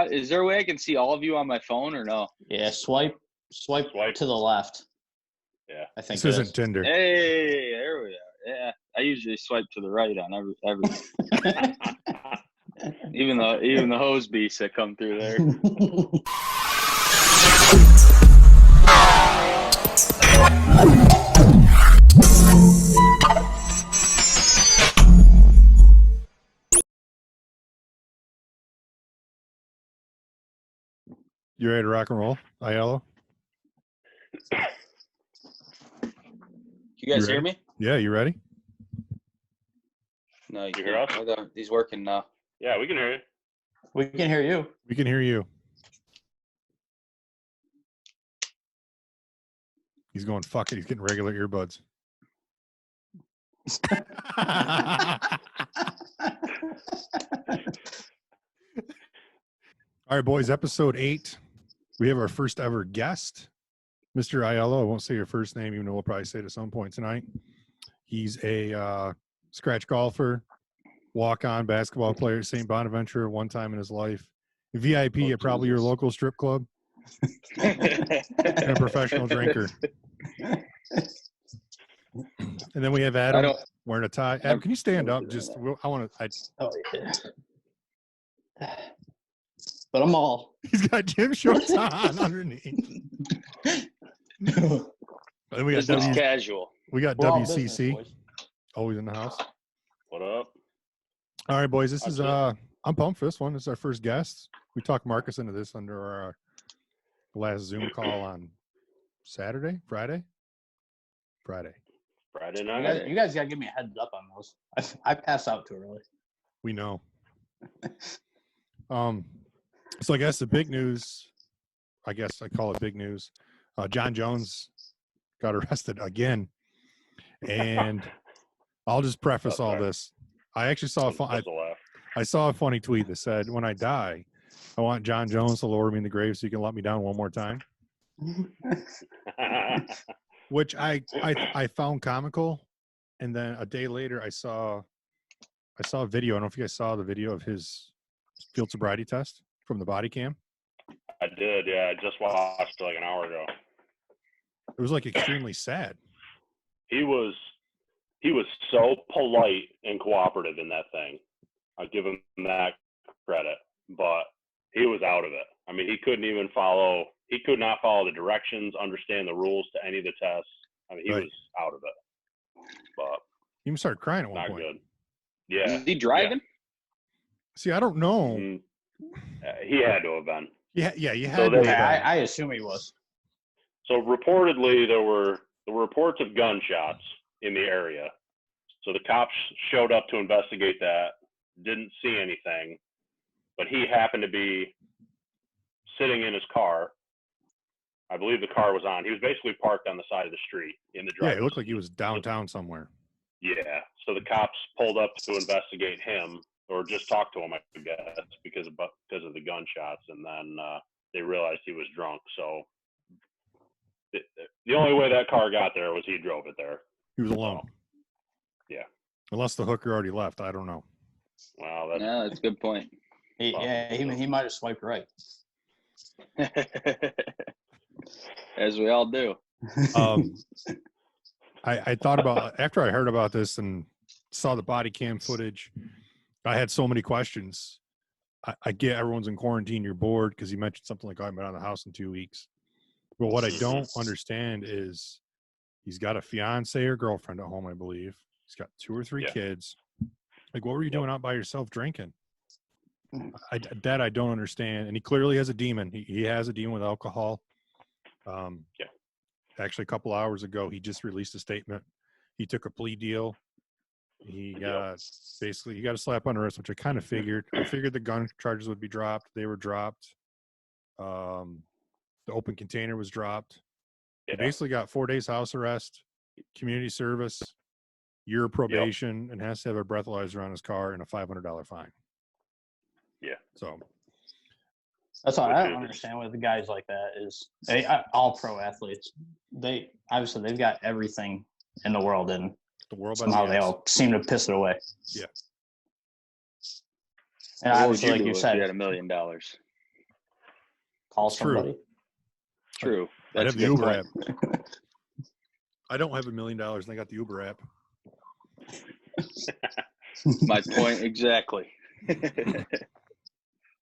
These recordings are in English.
Is there a way I can see all of you on my phone or no? Yeah, swipe to the left. Yeah. I think this isn't Tinder. Hey, there we are. Yeah, I usually swipe to the right on everything. even the hose beasts that come through there. You ready to rock and roll, Aiello? You guys You hear ready? me? Yeah, you ready? No, You hear us? He's working now. Yeah, we can hear you. We can hear you. We can hear you. He's going, fuck it. He's getting regular earbuds. All right, boys, episode 8. We have our first ever guest, Mr. Aiello. I won't say your first name, even though we'll probably say it at some point tonight. He's a scratch golfer, walk-on basketball player at St. Bonaventure one time in his life, VIP at probably your local strip club, and a professional drinker. And then we have Adam wearing a tie. Adam, can you stand up? Just I want to. Oh, yeah. But I'm all. He's got gym shorts on underneath. And then we got casual. We got WCC always in the house. What up? All right, boys. This is I'm pumped for this one. This is our first guest. We talked Marcus into this under our last Zoom call on Friday night. You guys got to give me a heads up on those. I pass out too early. We know. So I guess the big news, I guess I call it big news. Jon Jones got arrested again, and I'll just preface all this. I actually saw I saw a funny tweet that said, "When I die, I want Jon Jones to lower me in the grave so you can let me down one more time," which I found comical. And then a day later, I saw a video. I don't know if you guys saw the video of his field sobriety test from the body cam. I did, yeah. I just watched like an hour ago. It was like extremely sad. He was so polite and cooperative in that thing. I'll give him that credit, but he was out of it. I mean, he could not follow the directions, understand the rules to any of the tests. I mean, he was out of it. But he even started crying at one not point. Good. Yeah. Is he driving? Yeah. See, I don't know. He had to have been. Yeah, you had to. I assume he was. So reportedly, there were reports of gunshots in the area. So the cops showed up to investigate that. Didn't see anything, but he happened to be sitting in his car. I believe the car was on. He was basically parked on the side of the street in the driveway. Yeah, it looked like he was downtown somewhere. Yeah. So the cops pulled up to investigate him, or just talk to him, I guess, because of the gunshots, and then they realized he was drunk. So the only way that car got there was he drove it there. He was alone. So, yeah. Unless the hooker already left, I don't know. Wow, that's a good point. He might have swiped right. As we all do. I thought about, after I heard about this and saw the body cam footage, I had so many questions. I get everyone's in quarantine, you're bored, because he mentioned something like, I've been out of the house in 2 weeks. But what I don't understand is he's got a fiance or girlfriend at home, I believe. He's got 2 or 3 kids. Like, what were you doing out by yourself drinking? I don't understand. And he clearly has a demon. He has a demon with alcohol. Actually, a couple hours ago, he just released a statement. He took a plea deal. He got a slap on the wrist, which I kind of figured. I figured the gun charges would be dropped. They were dropped. The open container was dropped. He basically got 4 days house arrest, community service, year of probation, and has to have a breathalyzer on his car and a $500 fine. Yeah. So that's all I don't understand with the guys like that is all pro athletes. They've got everything in the world, and somehow they all seem to piss it away. Yeah. And obviously, like you said, you had $1 million. call It's true. somebody. True. I That's have a the good Uber point. app. I don't have $1 million, and I got the Uber app. My point exactly.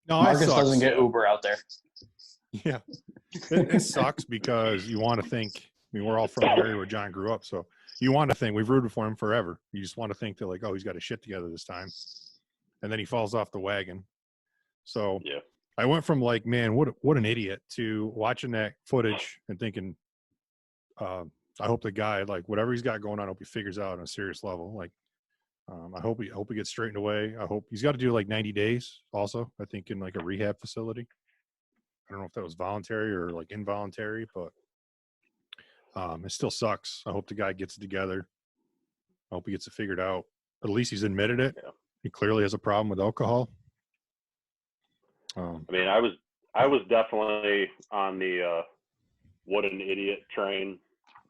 No, Marcus it sucks. doesn't get Uber out there. Yeah, it sucks because you want to think. I mean, we're all from the area where John grew up, so you want to think we've rooted for him forever. You just want to think that, like, oh, he's got his shit together this time, and then he falls off the wagon. So Yeah. I went from like, man, what an idiot, to watching that footage and thinking, I hope the guy, like, whatever he's got going on, I hope he figures out on a serious level. Like, I hope he gets straightened away. I hope he's got to do like 90 days also, I think, in like a rehab facility. I don't know if that was voluntary or like involuntary, but it still sucks. I hope the guy gets it together. I hope he gets it figured out. At least he's admitted it. Yeah. He clearly has a problem with alcohol. I mean, I was definitely on the what an idiot train.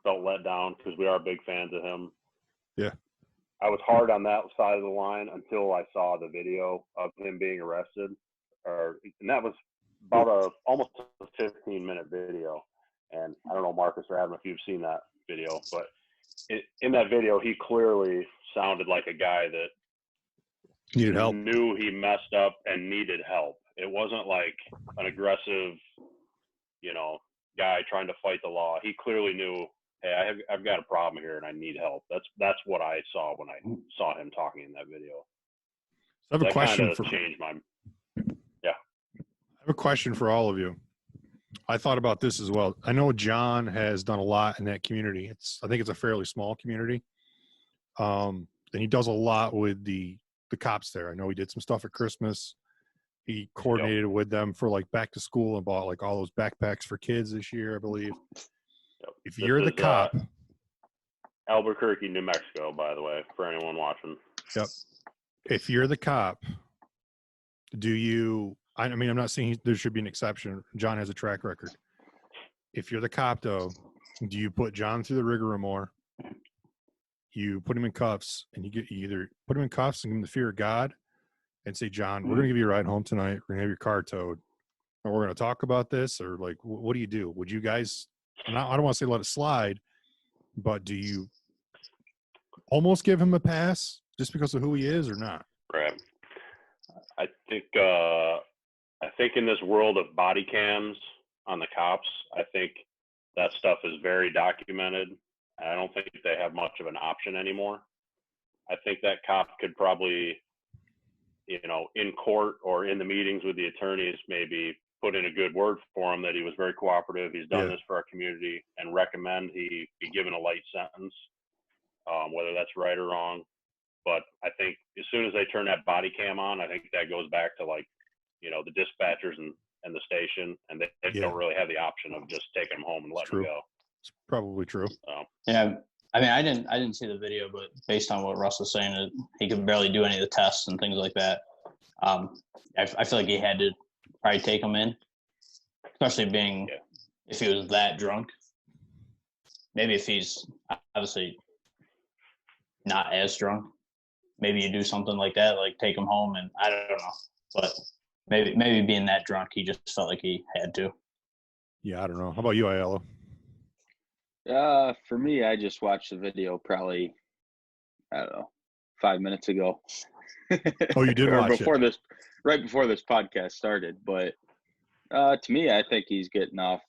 Felt let down because we are big fans of him. Yeah. I was hard on that side of the line until I saw the video of him being arrested, and that was about almost a 15-minute video. And I don't know, Marcus or Adam, if you've seen that video, but in that video, he clearly sounded like a guy that Needed help. knew he messed up and needed help. It wasn't like an aggressive, guy trying to fight the law. He clearly knew, hey, I've got a problem here and I need help. That's what I saw when I saw him talking in that video. I have a question for changed my. Yeah. I have a question for all of you. I thought about this as well. I know John has done a lot in that community. I think it's a fairly small community. And he does a lot with the cops there. I know he did some stuff at Christmas. He coordinated with them for like back to school and bought like all those backpacks for kids this year, I believe. Yep. If you're the cop, Albuquerque, New Mexico, by the way, for anyone watching. Yep. If you're the cop, do you, I mean, I'm not saying there should be an exception. John has a track record. If you're the cop, though, do you put John through the rigmarole? You put him in cuffs, and you either put him in cuffs and give him the fear of God and say, John, we're going to give you a ride home tonight. We're going to have your car towed. And we're going to talk about this, or like, what do you do? Would you guys, and I don't want to say let it slide, but do you almost give him a pass just because of who he is or not? Right. I think in this world of body cams on the cops, I think that stuff is very documented. I don't think they have much of an option anymore. I think that cop could probably, in court or in the meetings with the attorneys, maybe put in a good word for him that he was very cooperative. He's done this for our community, and recommend he be given a light sentence, whether that's right or wrong. But I think as soon as they turn that body cam on, I think that goes back to like, the dispatchers and the station, and they don't really have the option of just taking him home and letting him go. It's probably true. Yeah, I mean, I didn't see the video, but based on what Russ was saying, he could barely do any of the tests and things like that. I feel like he had to probably take him in, especially if he was that drunk. Maybe if he's obviously not as drunk, maybe you do something like that, like take him home, and I don't know, but maybe being that drunk, he just felt like he had to. Yeah, I don't know. How about you, Aiello? For me, I just watched the video probably, I don't know, 5 minutes ago. Oh, you did watch it? Right before this podcast started. But to me, I think he's getting off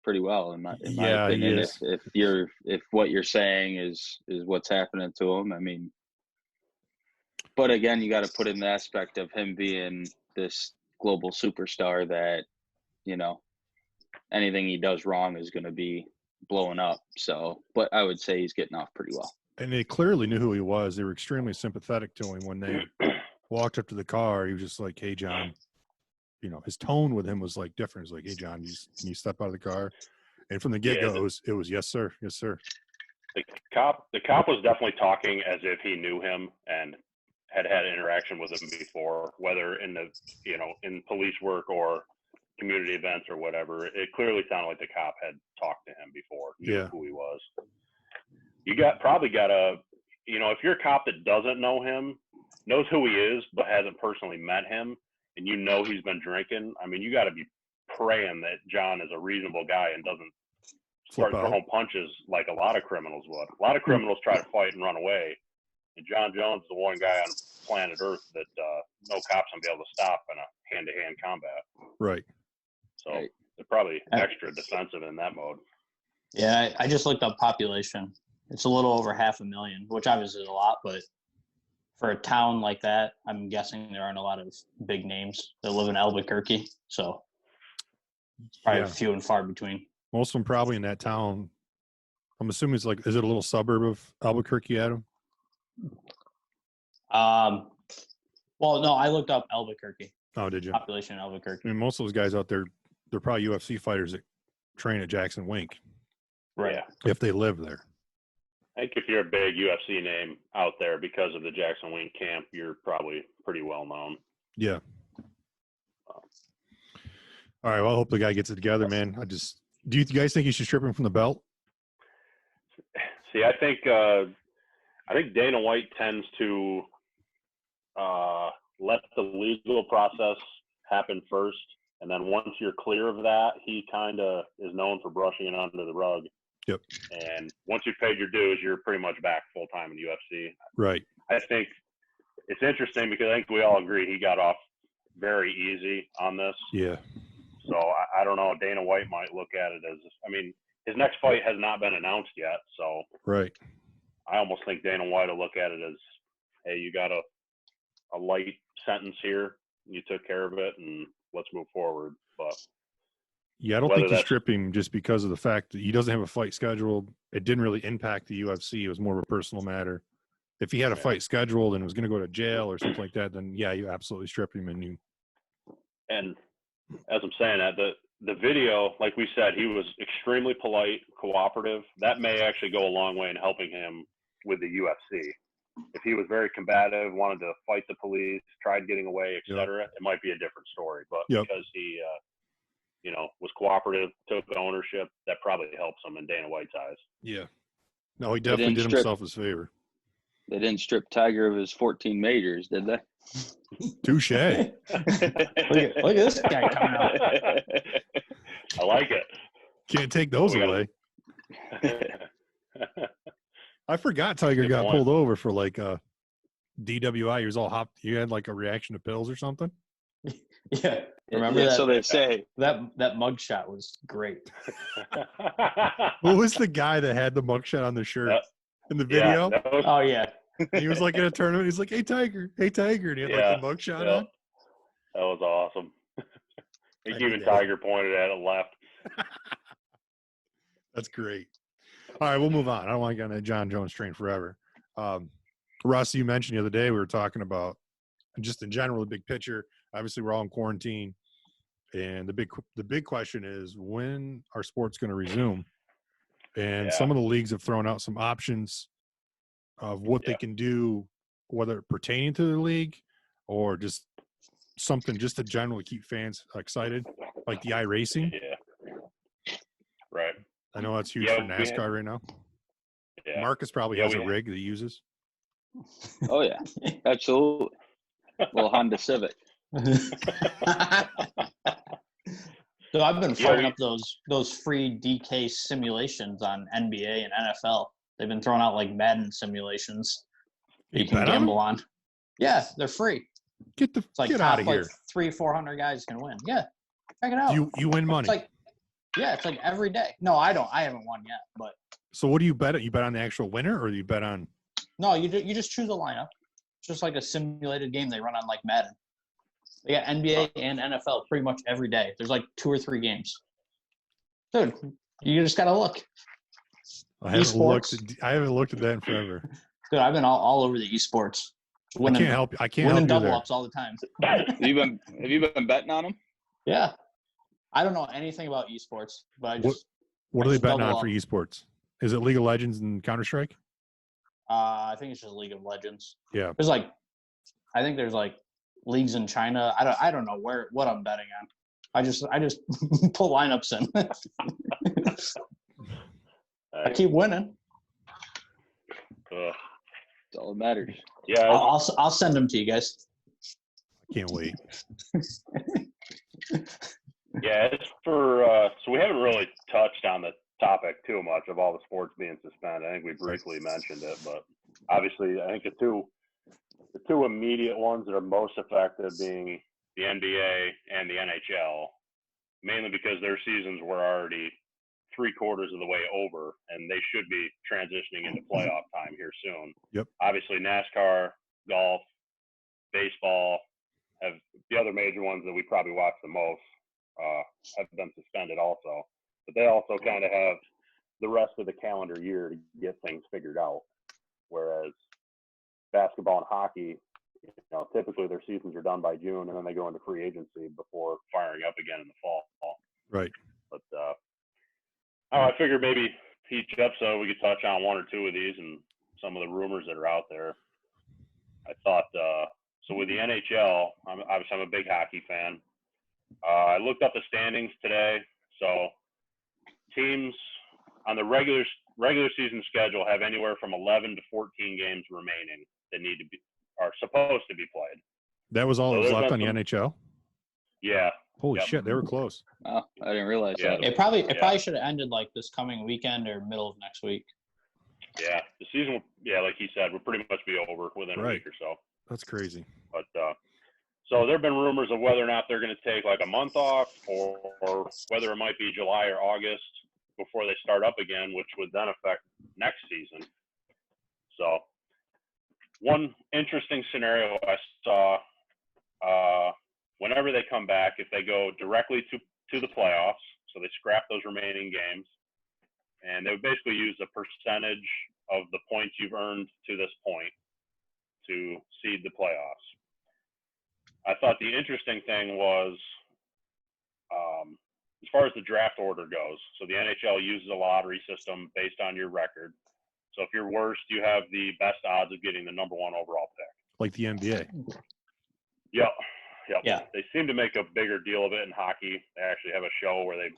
pretty well in my opinion. If what you're saying is what's happening to him, I mean. But again, you got to put in the aspect of him being this global superstar that, anything he does wrong is going to be blowing up. So, but I would say he's getting off pretty well. And they clearly knew who he was. They were extremely sympathetic to him when they walked up to the car. He was just like, "Hey, John," his tone with him was like different. It was like, "Hey, John, can you step out of the car?" And from the get-go, it was yes, sir. Yes, sir. The cop was definitely talking as if he knew him and had interaction with him before, whether in the, in police work or community events or whatever. It clearly sounded like the cop had talked to him before, knew who he was. You probably got to, if you're a cop that doesn't know him, knows who he is, but hasn't personally met him, and he's been drinking, I mean, you got to be praying that Jon is a reasonable guy and doesn't start throwing punches like a lot of criminals would. A lot of criminals try to fight and run away. And Jon Jones is the one guy on planet Earth that no cops will be able to stop in a hand-to-hand combat. Right. So they're probably extra defensive in that mode. Yeah, I just looked up population. It's a little over 500,000, which obviously is a lot, but for a town like that, I'm guessing there aren't a lot of big names that live in Albuquerque. So probably few and far between. Most of them probably in that town. I'm assuming it's like, is it a little suburb of Albuquerque, Adam? Well, no, I looked up Albuquerque. Oh, did you? Population in Albuquerque. I mean, most of those guys out there, they're probably UFC fighters that train at Jackson Wink. Right. Yeah. If they live there. I think if you're a big UFC name out there because of the Jackson Wink camp, you're probably pretty well known. Yeah. All right. Well, I hope the guy gets it together, man. Do you guys think he should strip him from the belt? See, I think Dana White tends to let the legal process happen first, and then once you're clear of that, he kind of is known for brushing it under the rug. Yep. And once you've paid your dues, you're pretty much back full time in UFC. Right. I think it's interesting because I think we all agree he got off very easy on this. Yeah. So I don't know. Dana White might look at it as, I mean, his next fight has not been announced yet. So right. I almost think Dana White will look at it as, hey, you got a light sentence here. You took care of it, and let's move forward. But yeah, I don't think you strip him just because of the fact that he doesn't have a fight scheduled. It didn't really impact the UFC. It was more of a personal matter. If he had a fight scheduled and was going to go to jail or something like that, then yeah, you absolutely strip him. And as I'm saying that, the video, like we said, he was extremely polite, cooperative. That may actually go a long way in helping him with the UFC. If he was very combative, wanted to fight the police, tried getting away, etc., it might be a different story. But because he was cooperative, took ownership, that probably helps him in Dana White's eyes. Yeah. No, he definitely did himself his favor. They didn't strip Tiger of his 14 majors, did they? Touche. look at this guy coming out. I like it. Can't take those away. I forgot Tiger got pulled over for like DWI. He was all hopped. You had like a reaction to pills or something. Yeah. Remember that? So they say that mugshot was great. Who was the guy that had the mugshot on the shirt in the video? Oh yeah. He was like in a tournament. He's like, "Hey Tiger, hey Tiger," and he had like the mugshot on. That was awesome. Even Tiger pointed at it, left. That's great. All right, we'll move on. I don't want to get on that Jon Jones train forever. Russ, you mentioned the other day we were talking about just in general the big picture. Obviously, we're all in quarantine, and the big question is when are sports going to resume? And some of the leagues have thrown out some options of what they can do, whether pertaining to the league or just something just to generally keep fans excited, like the iRacing. Yeah. Right. I know that's huge for NASCAR right now. Yeah. Marcus probably has a rig that he uses. Oh, yeah. Absolutely. Little Honda Civic. So I've been firing up those free DK simulations on NBA and NFL. They've been throwing out like Madden simulations you can gamble on. Yeah, they're free. Get out of here. 300-400 guys can win. Yeah, check it out. You win money. It's like every day. No, I don't. I haven't won yet. But so what do you bet? You bet on the actual winner, or do you bet on? No, you just choose a lineup. It's just like a simulated game they run on like Madden. They got NBA and NFL pretty much every day. There's like 2 or 3 games. Dude, you just gotta look. I haven't looked at that in forever. Dude, I've been all over the esports. Winning, I can't help you. I can't winning help you double there. ups all the time. Have you been betting on them? Yeah. I don't know anything about esports, but I just what are they betting on for esports? Is it League of Legends and Counter-Strike? I think it's just League of Legends. Yeah. There's I think there's leagues in China. I don't know what I'm betting on. I just pull lineups in. I keep winning. That's all that matters. Yeah. I'll send them to you guys. Can't wait. Yeah, it's for so we haven't really touched on the topic too much of all the sports being suspended. I think we briefly mentioned it, but obviously I think the two immediate ones that are most affected being the NBA and the NHL, mainly because their seasons were already 3/4 of the way over, and they should be transitioning into playoff time here soon. Yep. Obviously, NASCAR, golf, baseball have the other major ones that we probably watch the most have been suspended also. But they also kind of have the rest of the calendar year to get things figured out. Whereas basketball and hockey, typically their seasons are done by June, and then they go into free agency before firing up again in the fall. Right. But I figured maybe each episode we could touch on one or two of these and some of the rumors that are out there. I thought so with the NHL, I'm a big hockey fan. I looked up the standings today. So teams on the regular season schedule have anywhere from 11 to 14 games remaining that are supposed to be played. That was all that was left on the NHL? Yeah. Holy shit, they were close. Oh, I didn't realize that. It probably should have ended like this coming weekend or middle of next week. Yeah, the season, like he said, will pretty much be over within a week or so. That's crazy. But so there have been rumors of whether or not they're going to take like a month off or whether it might be July or August before they start up again, which would then affect next season. So one interesting scenario I saw, whenever they come back, if they go directly to the playoffs, so they scrap those remaining games, and they would basically use a percentage of the points you've earned to this point to seed the playoffs. I thought the interesting thing was, as far as the draft order goes, so the NHL uses a lottery system based on your record. So if you're worst, you have the best odds of getting the number one overall pick. Like the NBA. Yep. Yeah. They seem to make a bigger deal of it in hockey. They actually have a show where they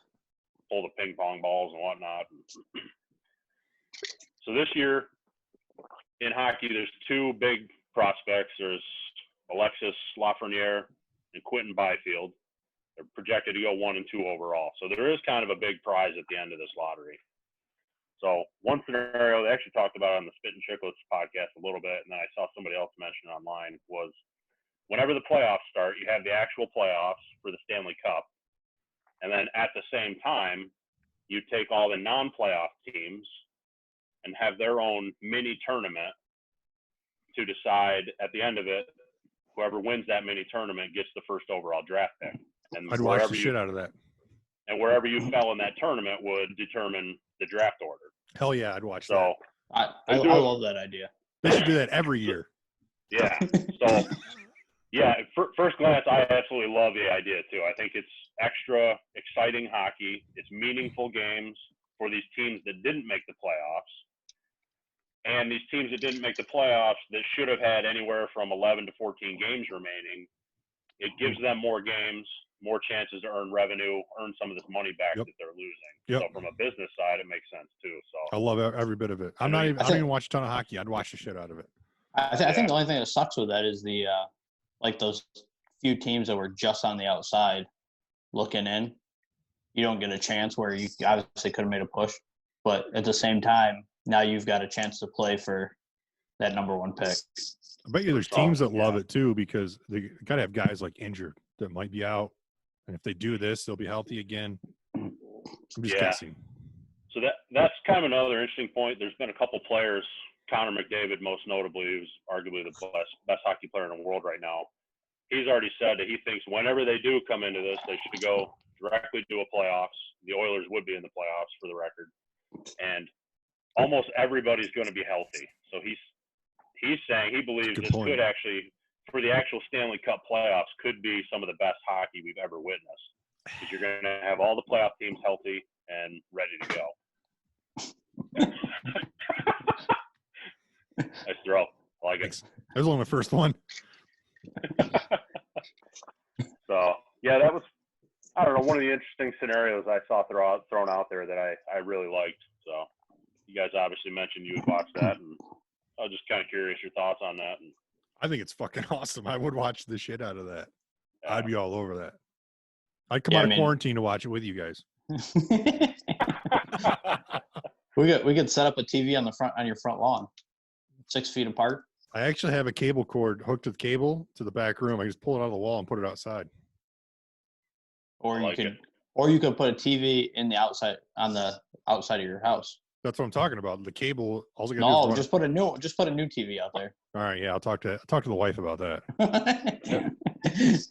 pull the ping pong balls and whatnot. So this year in hockey, there's two big prospects. There's Alexis Lafreniere and Quentin Byfield. They're projected to go 1 and 2 overall. So there is kind of a big prize at the end of this lottery. So one scenario they actually talked about on the Spit and Chicklets podcast a little bit, and then I saw somebody else mention online, was whenever the playoffs start, you have the actual playoffs for the Stanley Cup. And then at the same time, you take all the non-playoff teams and have their own mini tournament to decide at the end of it, whoever wins that mini tournament gets the first overall draft pick. And I'd watch the shit out of that. And wherever you fell in that tournament would determine the draft order. Hell yeah, I'd watch that. I love that idea. They should do that every year. Yeah. So, first glance, I absolutely love the idea too. I think it's extra exciting hockey. It's meaningful games for these teams that didn't make the playoffs. And these teams that didn't make the playoffs that should have had anywhere from 11 to 14 games remaining, it gives them more games, more chances to earn revenue, earn some of this money back that they're losing. Yep. So from a business side, it makes sense too. So I love every bit of it. I don't even watch a ton of hockey. I'd watch the shit out of it. I think the only thing that sucks with that is the like those few teams that were just on the outside looking in. You don't get a chance where you obviously could have made a push, but at the same time, now you've got a chance to play for that number one pick. I bet you there's teams that love it too because they got to have guys like injured that might be out. And if they do this, they'll be healthy again. I'm just guessing. So that's kind of another interesting point. There's been a couple players, Connor McDavid most notably, who's arguably the best hockey player in the world right now. He's already said that he thinks whenever they do come into this, they should go directly to a playoffs. The Oilers would be in the playoffs for the record. And almost everybody's going to be healthy. So he's saying he believes this could actually, for the actual Stanley Cup playoffs, could be some of the best hockey we've ever witnessed. Because you're going to have all the playoff teams healthy and ready to go. Nice throw. I like it. That was only my first one. So, that was, I don't know, one of the interesting scenarios I saw thrown out there that I really liked. So, you guys obviously mentioned you would watch that, and I was just kind of curious your thoughts on that. And I think it's fucking awesome. I would watch the shit out of that. Yeah. I'd be all over that. I'd come out of quarantine to watch it with you guys. We could set up a TV on your front lawn, 6 feet apart. I actually have a cable cord hooked to the cable to the back room. I just pull it out of the wall and put it outside. Or you could put a TV on the outside of your house. That's what I'm talking about. The cable. Just put a new TV out there. All right, yeah, I'll talk to the wife about that.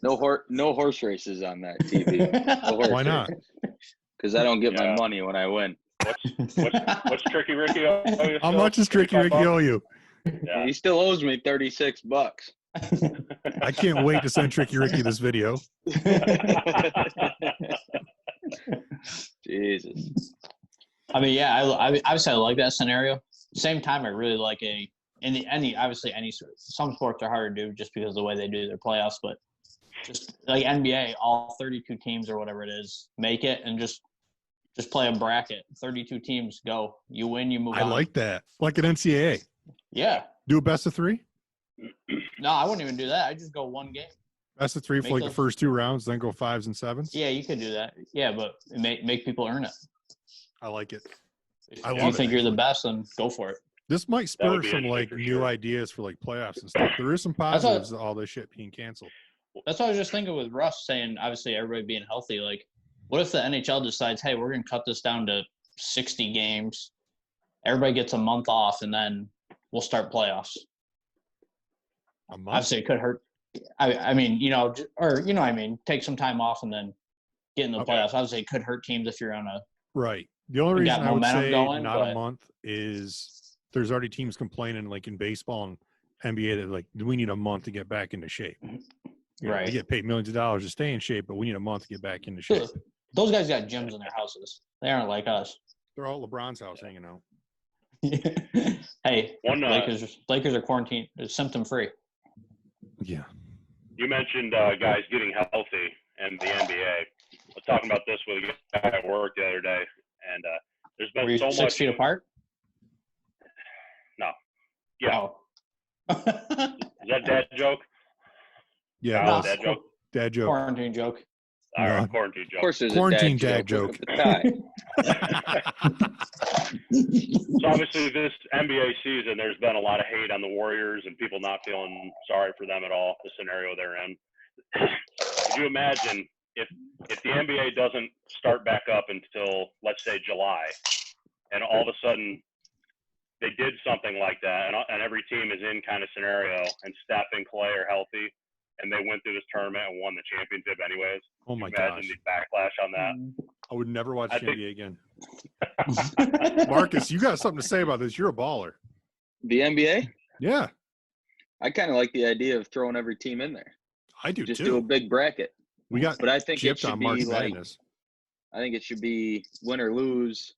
No horse races on that TV. No Why not? Because I don't get my money when I win. What's Tricky Ricky? How much does Tricky Ricky owe you? Yeah. He still owes me $36. I can't wait to send Tricky Ricky this video. Jesus. I mean, yeah, I obviously I like that scenario. Same time, I really like some sports are hard to do just because of the way they do their playoffs, but just like NBA, all 32 teams or whatever it is, make it and just play a bracket. 32 teams go. You win, you move on. I like that. Like an NCAA. Yeah. Do a best of 3? No, I wouldn't even do that. I just go one game. Best of 3 for the first 2 rounds, then go 5s and 7s? Yeah, you could do that. Yeah, but make people earn it. I like it. If you think you're the best, then go for it. This might spur some new ideas for playoffs and stuff. There is some positives to all this shit being canceled. That's what I was just thinking with Russ saying, obviously everybody being healthy. Like, what if the NHL decides, hey, we're going to cut this down to 60 games. Everybody gets a month off, and then we'll start playoffs. A month? Obviously, it could hurt. I mean, take some time off and then get in the playoffs. Obviously, it could hurt teams if you're on a right. The only reason I would say a month is there's already teams complaining, like in baseball and NBA, that we need a month to get back into shape. Right. We get paid millions of dollars to stay in shape, but we need a month to get back into shape. Those guys got gyms in their houses. They aren't like us. They're all at LeBron's house hanging out. Hey, Lakers are quarantined, symptom-free. Yeah. You mentioned guys getting healthy and the NBA. I was talking about this with a guy at work the other day, and there's been so much. 6 feet apart? No. Yeah. Oh. Is that a dad joke? Yeah, no, dad joke. Dad joke. Quarantine joke. All right, quarantine joke. Of course, there's quarantine a dad joke. So obviously, this NBA season, there's been a lot of hate on the Warriors and people not feeling sorry for them at all. The scenario they're in. Could you imagine if the NBA doesn't start back up until, let's say, July, and all of a sudden they did something like that, and every team is in kind of scenario, and Steph and Clay are healthy, and they went through this tournament and won the championship anyways. Oh my gosh! Imagine the backlash on that. I would never watch the NBA again. Marcus, you got something to say about this? You're a baller. The NBA? Yeah. I kind of like the idea of throwing every team in there. I do Just too. do a big bracket. But I think it should be Madness. I think it should be win or lose.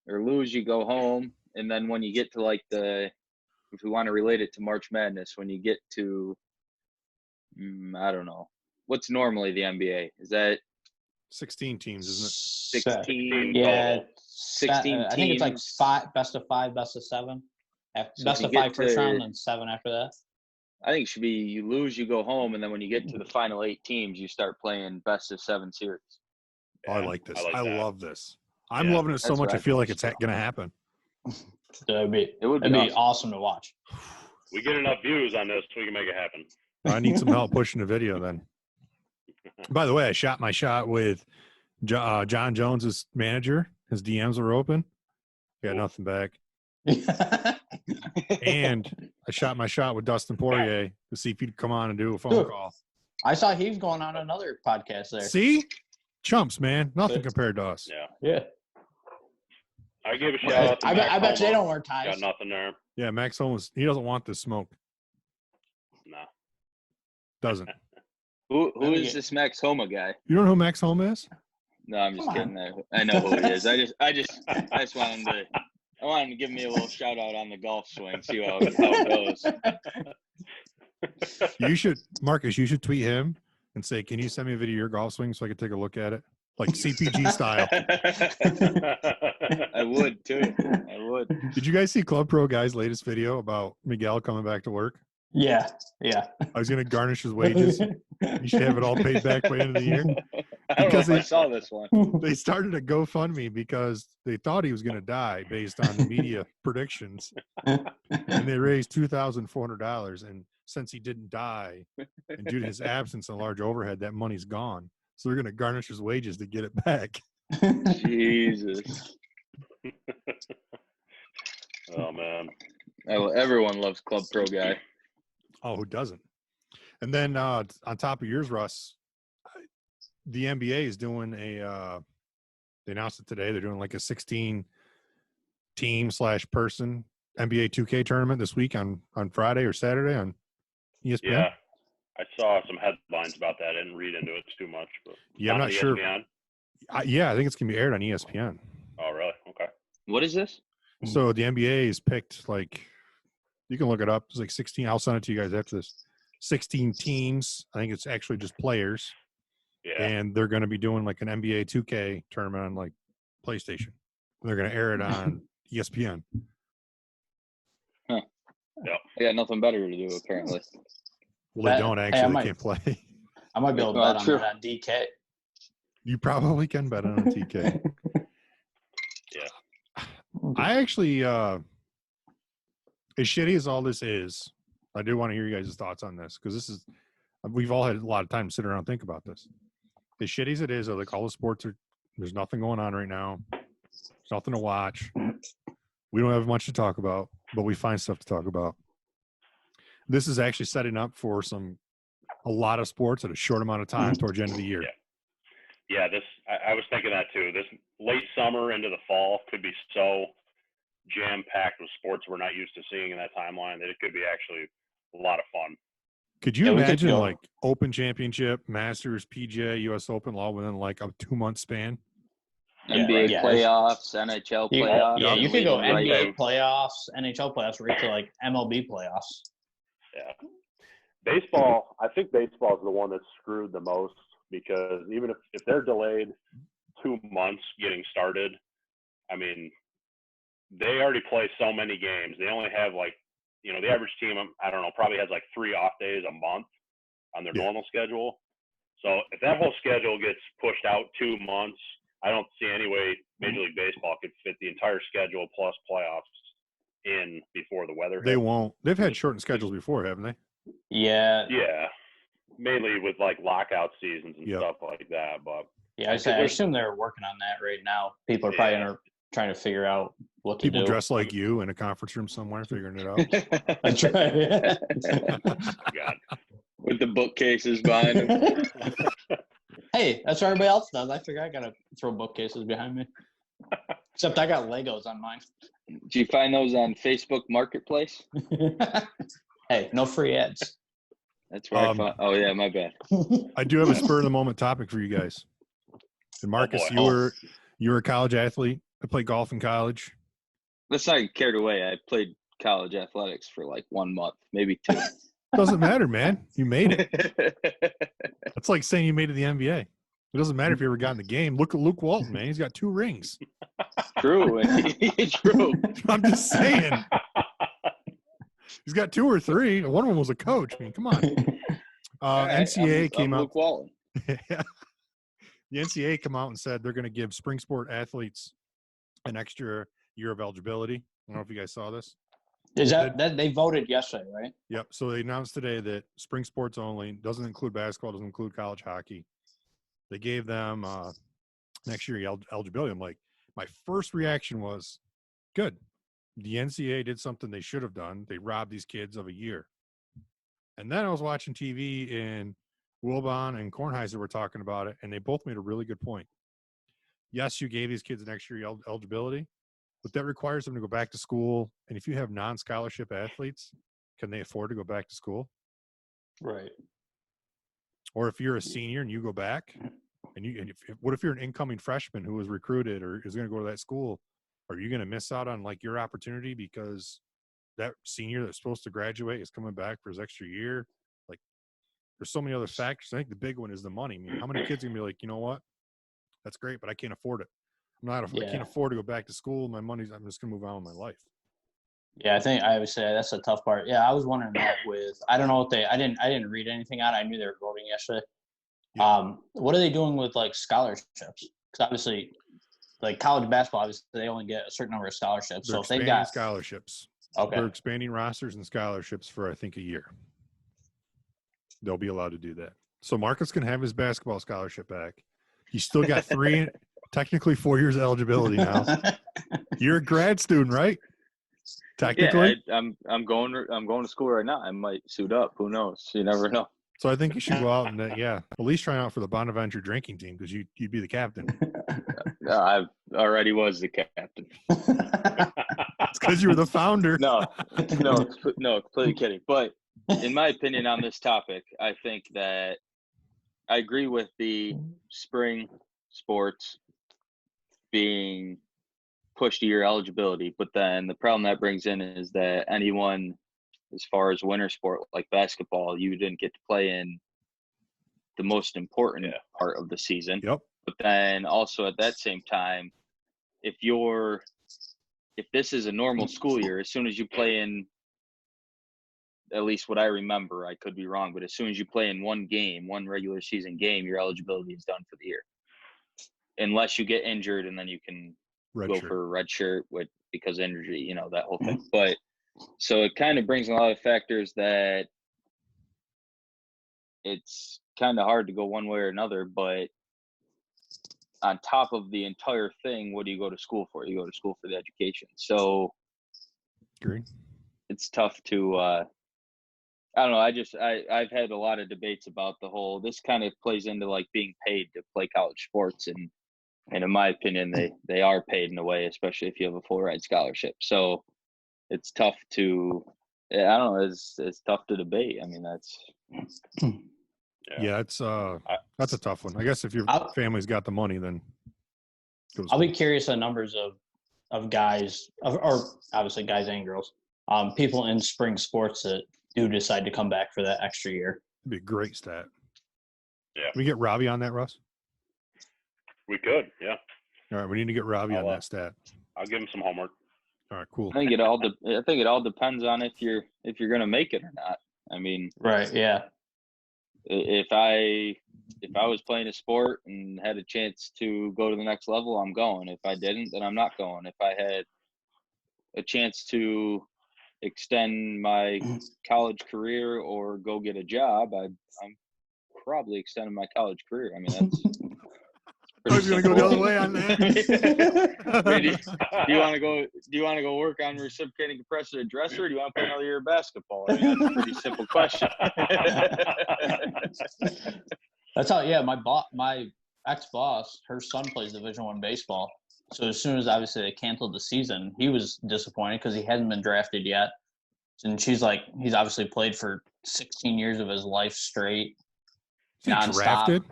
Or lose, you go home, and then when you get to if we want to relate it to March Madness, when you get to I don't know. What's normally the NBA? Is that 16 teams, isn't it? 16. Yeah. 16 teams. I think it's like 5, best of 5, best of 7. Best of 5 first round and 7 after that. I think it should be you lose, you go home, and then when you get to the final 8 teams, you start playing best of 7 series. Oh, I like this. I love this. I'm loving it so much. I feel like it's going to happen. It'd be awesome to watch. We get enough views on this, we can make it happen. I need some help pushing the video then. By the way, I shot my shot with Jon Jones' manager. His DMs were open. Got nothing back. And I shot my shot with Dustin Poirier to see if he'd come on and do a phone call. I saw he's going on another podcast there. See? Chumps, man. Nothing compared to us. Yeah. I gave a shout out to I bet they don't wear ties. Got nothing there. Yeah, Max Holmes, he doesn't want this smoke. No. Doesn't. Who is this Max Homa guy? You don't know who Max Homa is? No, I'm just kidding. I know who he is. I just want him to. I want him to give me a little shout out on the golf swing. See how it goes. You should, Marcus. You should tweet him and say, "Can you send me a video of your golf swing so I can take a look at it, like CPG style?" I would too. I would. Did you guys see Club Pro Guy's latest video about Miguel coming back to work? Yeah. I was going to garnish his wages. You should have it all paid back by the end of the year. I don't know if I saw this one. They started a GoFundMe because they thought he was going to die based on the media predictions. And they raised $2,400. And since he didn't die, and due to his absence and large overhead, that money's gone. So they're going to garnish his wages to get it back. Jesus. Oh, man. Everyone loves Club Pro Guy. Oh, who doesn't? And then on top of yours, Russ, the NBA is doing they announced it today. They're doing like a 16-team/person NBA 2K tournament this week on Friday or Saturday on ESPN. Yeah, I saw some headlines about that. I didn't read into it too much. But yeah, I'm not sure. I think it's going to be aired on ESPN. Oh, really? Okay. What is this? So the NBA is picked, like, you can look it up. It's like 16. I'll send it to you guys after this. 16 teams. I think it's actually just players. Yeah. And they're going to be doing like an NBA 2K tournament on like PlayStation. They're going to air it on ESPN. Huh. Yeah. They got nothing better to do, apparently. Well, they don't actually. They can't play. I might be able to bet on that on DK. You probably can bet on DK. Yeah. I actually, as shitty as all this is, I do want to hear you guys' thoughts on this because we've all had a lot of time to sit around and think about this. As shitty as it is, like all the sports there's nothing going on right now. There's nothing to watch. We don't have much to talk about, but we find stuff to talk about. This is actually setting up for a lot of sports at a short amount of time towards the end of the year. Yeah, I was thinking that too. This late summer into the fall could be so jam-packed with sports we're not used to seeing in that timeline that it could be actually a lot of fun. Could you imagine like Open Championship, Masters, PGA, US Open all within like a 2-month span? NBA playoffs, NHL playoffs. Yeah, you could go NBA playoffs, NHL playoffs, right to like MLB playoffs. Yeah. Baseball, I think baseball is the one that's screwed the most because even if they're delayed 2 months getting started, I mean, they already play so many games. They only have like, the average team, I don't know, probably has like 3 off days a month on their normal schedule. So if that whole schedule gets pushed out 2 months, I don't see any way Major League Baseball could fit the entire schedule plus playoffs in before the weather hits. They won't. They've had shortened schedules before, haven't they? Yeah. Yeah. Mainly with like lockout seasons and stuff like that. But yeah, I assume they're working on that right now. People are probably trying to figure out what to do. People dressed like you in a conference room somewhere figuring it out. That's right. God. With the bookcases behind them. Hey, that's what everybody else does. I figure I got to throw bookcases behind me. Except I got Legos on mine. Did you find those on Facebook Marketplace? Hey, no free ads. That's where I found. Oh, yeah, my bad. I do have a spur-of-the-moment topic for you guys. And Marcus, you were a college athlete. I played golf in college. Let's not get carried away. I played college athletics for like 1 month, maybe 2. Doesn't matter, man. You made it. That's like saying you made it to the NBA. It doesn't matter if you ever got in the game. Look at Luke Walton, man. He's got 2 rings. True. True. I'm just saying. He's got 2 or 3. One of them was a coach. I mean, come on. NCAA came out. Luke Walton. Yeah. The NCAA came out and said they're going to give spring sport athletes an extra year of eligibility. I don't know if you guys saw this. Is that they voted yesterday, right? Yep. So they announced today that spring sports only doesn't include basketball, doesn't include college hockey. They gave them next year eligibility. I'm like, my first reaction was, good. The NCAA did something they should have done. They robbed these kids of a year. And then I was watching TV and Wilbon and Kornheiser were talking about it, and they both made a really good point. Yes, you gave these kids an extra year eligibility, but that requires them to go back to school. And if you have non-scholarship athletes, can they afford to go back to school? Right. Or if you're a senior and you go back, what if you're an incoming freshman who was recruited or is going to go to that school? Are you going to miss out on like your opportunity because that senior that's supposed to graduate is coming back for his extra year? Like, there's so many other factors. I think the big one is the money. I mean, how many kids are going to be like, you know what? That's great, but I can't afford it. I can't afford to go back to school. I'm just going to move on with my life. Yeah, I think I would say that's the tough part. Yeah, I was wondering that I don't know what I didn't read anything on it. I knew they were voting yesterday. Yeah. What are they doing with like scholarships? Because obviously, like college basketball, obviously they only get a certain number of scholarships. They're so if they've expanding got scholarships. Okay. They're expanding rosters and scholarships for, I think, a year. They'll be allowed to do that. So Marcus can have his basketball scholarship back. He's still got technically 4 years of eligibility now. You're a grad student, right? Technically. Yeah, I'm going to school right now. I might suit up. Who knows? You never know. So I think you should go out and at least try out for the Bonaventure drinking team because you'd be the captain. I already was the captain. It's because you were the founder. No, completely kidding. But in my opinion on this topic, I think that I agree with the spring sports being pushed to your eligibility, but then the problem that brings in is that anyone, as far as winter sport like basketball, you didn't get to play in the most important part of the season. Yep. But then also at that same time, if this is a normal school year, as soon as you play in, at least what I remember, I could be wrong, but as soon as you play in one regular season game, your eligibility is done for the year. Unless you get injured, and then you can go for a red shirt because injury, that whole thing. But so it kind of brings a lot of factors that it's kind of hard to go one way or another. But on top of the entire thing, what do you go to school for? You go to school for the education. So Agreed. It's tough to I don't know. I've had a lot of debates about the whole, this kind of plays into like being paid to play college sports. And in my opinion, they are paid in a way, especially if you have a full ride scholarship. So it's tough to, I don't know, it's tough to debate. I mean, that's. Yeah, it's that's a tough one. I guess if your family's got the money, then. I'll be curious on numbers of guys, or obviously guys and girls, people in spring sports that do decide to come back for that extra year. It'd be a great stat. Yeah. Can we get Robbie on that, Russ? We could, yeah. All right, we need to get Robbie on that stat. I'll give him some homework. All right, cool. I think it all depends on if you're going to make it or not. I mean, right, yeah. If I was playing a sport and had a chance to go to the next level, I'm going. If I didn't, then I'm not going. If I had a chance to extend my college career or go get a job, I'm probably extending my college career. I mean, that's I was going to go the other way on that. Do you want to go work on reciprocating compressor and dresser, or do you want to play another year of basketball? I mean, that's a pretty simple question. That's how. Yeah, my ex-boss, her son plays Division I baseball. So as soon as obviously they canceled the season, he was disappointed because he hadn't been drafted yet. And she's like, he's obviously played for 16 years of his life straight. Is he drafted?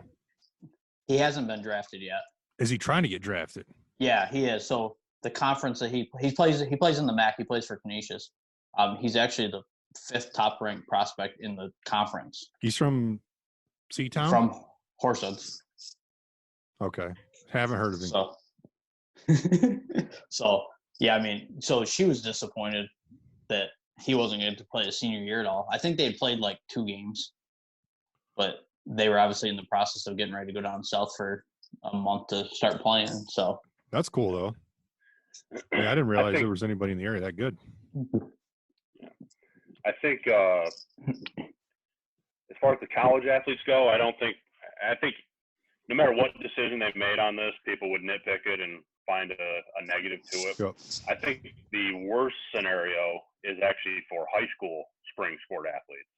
He hasn't been drafted yet. Is he trying to get drafted? Yeah, he is. So the conference that he plays in the MAC. He plays for Canisius. He's actually the 5th top ranked prospect in the conference. He's from Seatown? From Horsehoods. Okay. Haven't heard of him. So yeah, I mean, so she was disappointed that he wasn't going to play his senior year at all. I think they had played like 2 games, but they were obviously in the process of getting ready to go down south for a month to start playing. So that's cool though. Yeah, I didn't realize there was anybody in the area that good. I think as far as the college athletes go, I think no matter what decision they made on this, people would nitpick it and find a negative to it. Yep. I think the worst scenario is actually for high school spring sport athletes,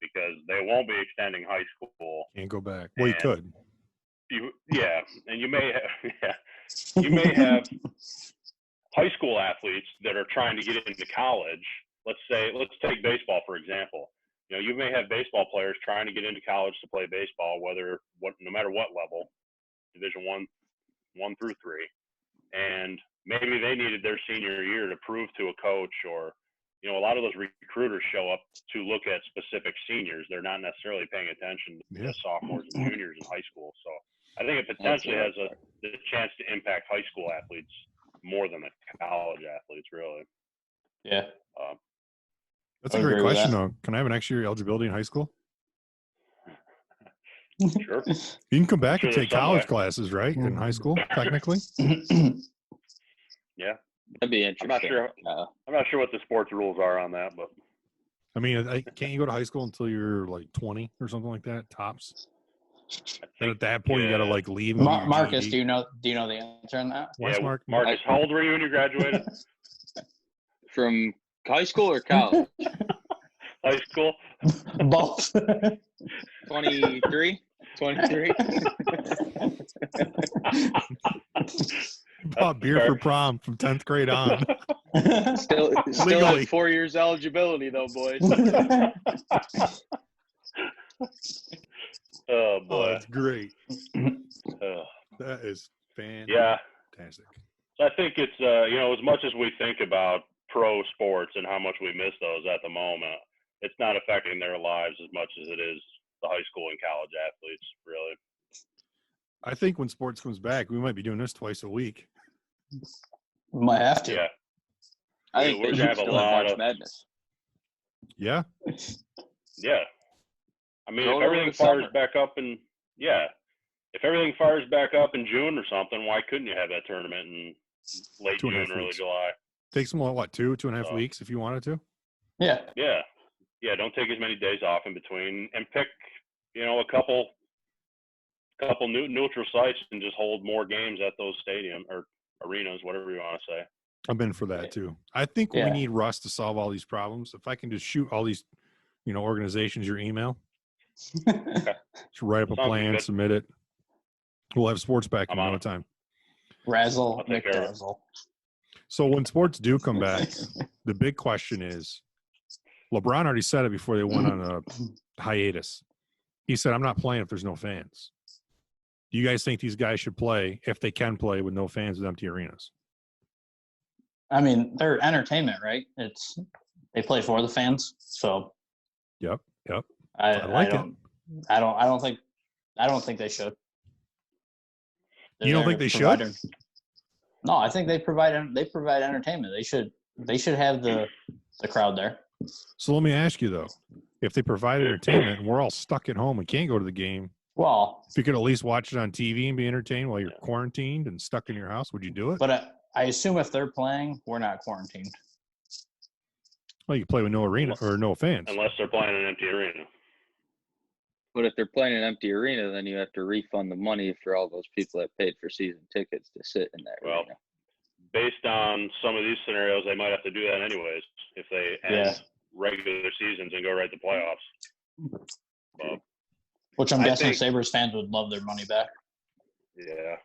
because they won't be extending high school. Can't go back. Well, you could. And you may have high school athletes that are trying to get into college. Let's take baseball for example. You know, you may have baseball players trying to get into college to play baseball, no matter what level, Division I through 3, and maybe they needed their senior year to prove to a coach, or you know, a lot of those recruiters show up to look at specific seniors. They're not necessarily paying attention to the sophomores and juniors in high school. So I think it potentially has the chance to impact high school athletes more than the college athletes, really. Yeah. That's a great question, though. Can I have an extra year eligibility in high school? Sure. You can come back Sure, and take some college way. classes, right? In high school, technically. Yeah. That'd be interesting. I'm not sure what the sports rules are on that, but I mean, can't you go to high school until you're like 20 or something like that, tops? And at that point, you got to like leave. And Marcus, do you know the answer on that? Yeah, Marcus, how old were you when you graduated? From high school or college? High school. Both. 23. Bought beer for prom from 10th grade on. Still have 4 years eligibility though, boys. Oh boy, oh, that's great. That is fantastic. Yeah. So I think it's as much as we think about pro sports and how much we miss those at the moment, it's not affecting their lives as much as it is the high school and college athletes, really. I think when sports comes back, we might be doing this twice a week. Might have to. Yeah. I think we're going to have a lot of Madness. Yeah. Yeah. I mean, if everything fires back up in June or something, why couldn't you have that tournament in late June, early July? Takes them what, 2.5 weeks if you wanted to? Yeah. Yeah. Yeah, don't take as many days off in between and pick, a couple neutral sites and just hold more games at those stadiums or arenas, whatever you want to say. I'm in for that too. I think we need Russ to solve all these problems. If I can just shoot all these, organizations your email, Okay. just write up a plan, submit it. We'll have sports back in no time. Razzle, McDazzle. So when sports do come back, the big question is, LeBron already said it before they went on a hiatus. He said, I'm not playing if there's no fans. Do you guys think these guys should play, if they can play, with no fans with empty arenas? I mean, they're entertainment, right? They play for the fans, so. Yep. I like it. I don't think they should. You don't think they should? No, I think they provide entertainment. They should have the crowd there. So let me ask you though, if they provide entertainment and we're all stuck at home and can't go to the game, well, if you could at least watch it on TV and be entertained while you're quarantined and stuck in your house, would you do it? But I assume if they're playing, we're not quarantined. Well, you can play with no arena or no fans. Unless they're playing an empty arena. But if they're playing an empty arena, then you have to refund the money for all those people that paid for season tickets to sit in that arena. Based on some of these scenarios, they might have to do that anyways if they end regular seasons and go right to playoffs. But which I'm guessing Sabres fans would love their money back. Yeah.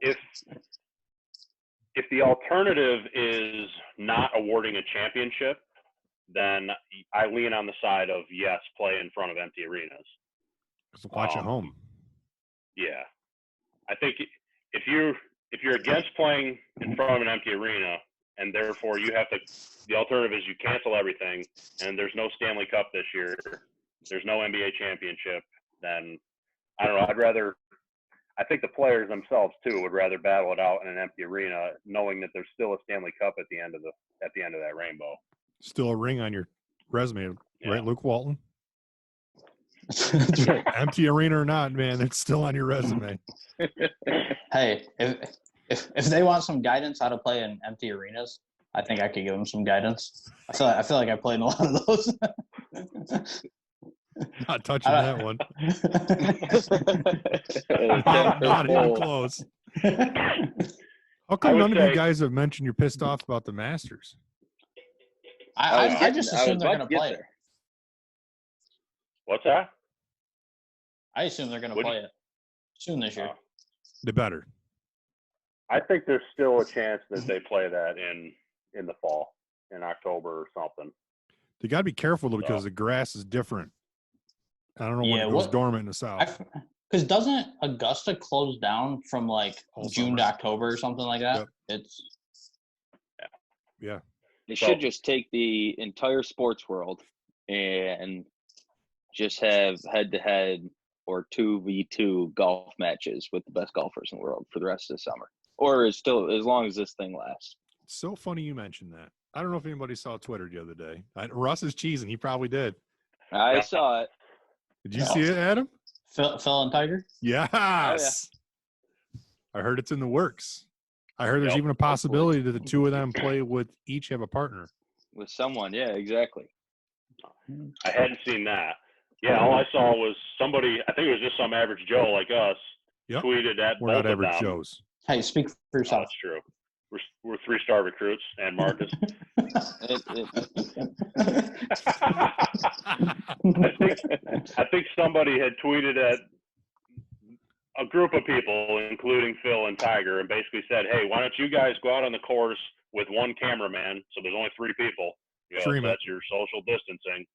If the alternative is not awarding a championship, then I lean on the side of yes, play in front of empty arenas. Watch at home. Yeah, I think if you're against playing in front of an empty arena, and therefore the alternative is you cancel everything, and there's no Stanley Cup this year, there's no NBA championship, then I don't know. I think the players themselves too would rather battle it out in an empty arena, knowing that there's still a Stanley Cup at the end of that rainbow. Still a ring on your resume, right, Luke Walton? That's right. Empty arena or not, man, it's still on your resume. Hey, if they want some guidance how to play in empty arenas, I think I could give them some guidance. I feel like I played in a lot of those. Not touching that one. Not even close. How come none of you guys have mentioned you're pissed off about the Masters? I just assume they're going to play it. What's that? I assume they're going to play it soon this year. They better. I think there's still a chance that they play that in the fall, in October or something. They got to be careful though because the grass is different. I don't know when it goes dormant in the south. Because doesn't Augusta close down from like June to October or something like that? Yep. Yeah. They should just take the entire sports world and just have head-to-head or 2v2 golf matches with the best golfers in the world for the rest of the summer. Or as long as this thing lasts. It's so funny you mentioned that. I don't know if anybody saw Twitter the other day. Russ is cheesing. He probably did. I saw it. Did you see it, Adam? Phil and Tiger? Yes. Oh, yeah. I heard it's in the works. I heard there's even a possibility that the two of them each have a partner. With someone, yeah, exactly. I hadn't seen that. Yeah, all I saw was somebody, I think it was just some average Joe like us, tweeted at We're both not average of them. Joes. Hey, speak for yourself. That's true. We're 3-star recruits and Marcus. I think somebody had tweeted at a group of people, including Phil and Tiger, and basically said, "Hey, why don't you guys go out on the course with one cameraman? So there's only 3 people. So that's your social distancing.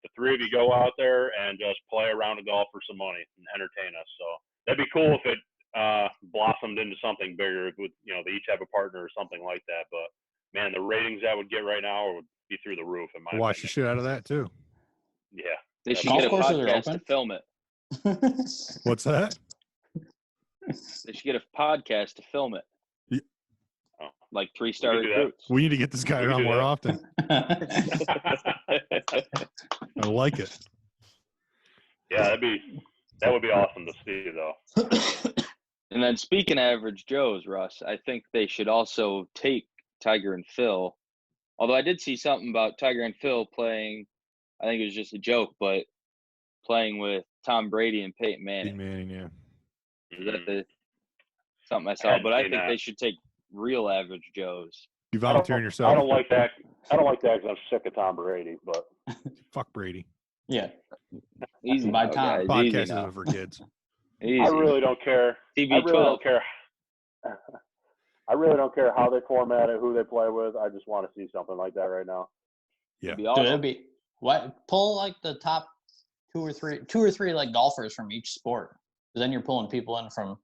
The 3 of you go out there and just play a round of golf for some money and entertain us." So that'd be cool if it blossomed into something bigger. With they each have a partner or something like that. But man, the ratings that would get right now would be through the roof. In my watch opinion. the shit out of that too. Yeah, they should get a podcast to film it. What's that? They should get a podcast to film it. Yeah. Like 3-star recruits. We need to get this guy on more often. I like it. Yeah, that would be awesome to see, though. And then speaking of average Joes, Russ, I think they should also take Tiger and Phil. Although I did see something about Tiger and Phil playing, I think it was just a joke, but playing with Tom Brady and Peyton Manning. Yeah. Is that something I saw? But I think they should take real average Joes. You volunteering yourself? I don't like that. I don't like that because I'm sick of Tom Brady. But fuck Brady. Yeah. Easy by now, Tom. Guys. Podcast isn't for kids. I really don't care. TV12. I really don't care. I really don't care how they format it, who they play with. I just want to see something like that right now. Yeah. Be awesome. Dude, it'd be pull like the top two or three like golfers from each sport. Because then you're pulling people in from,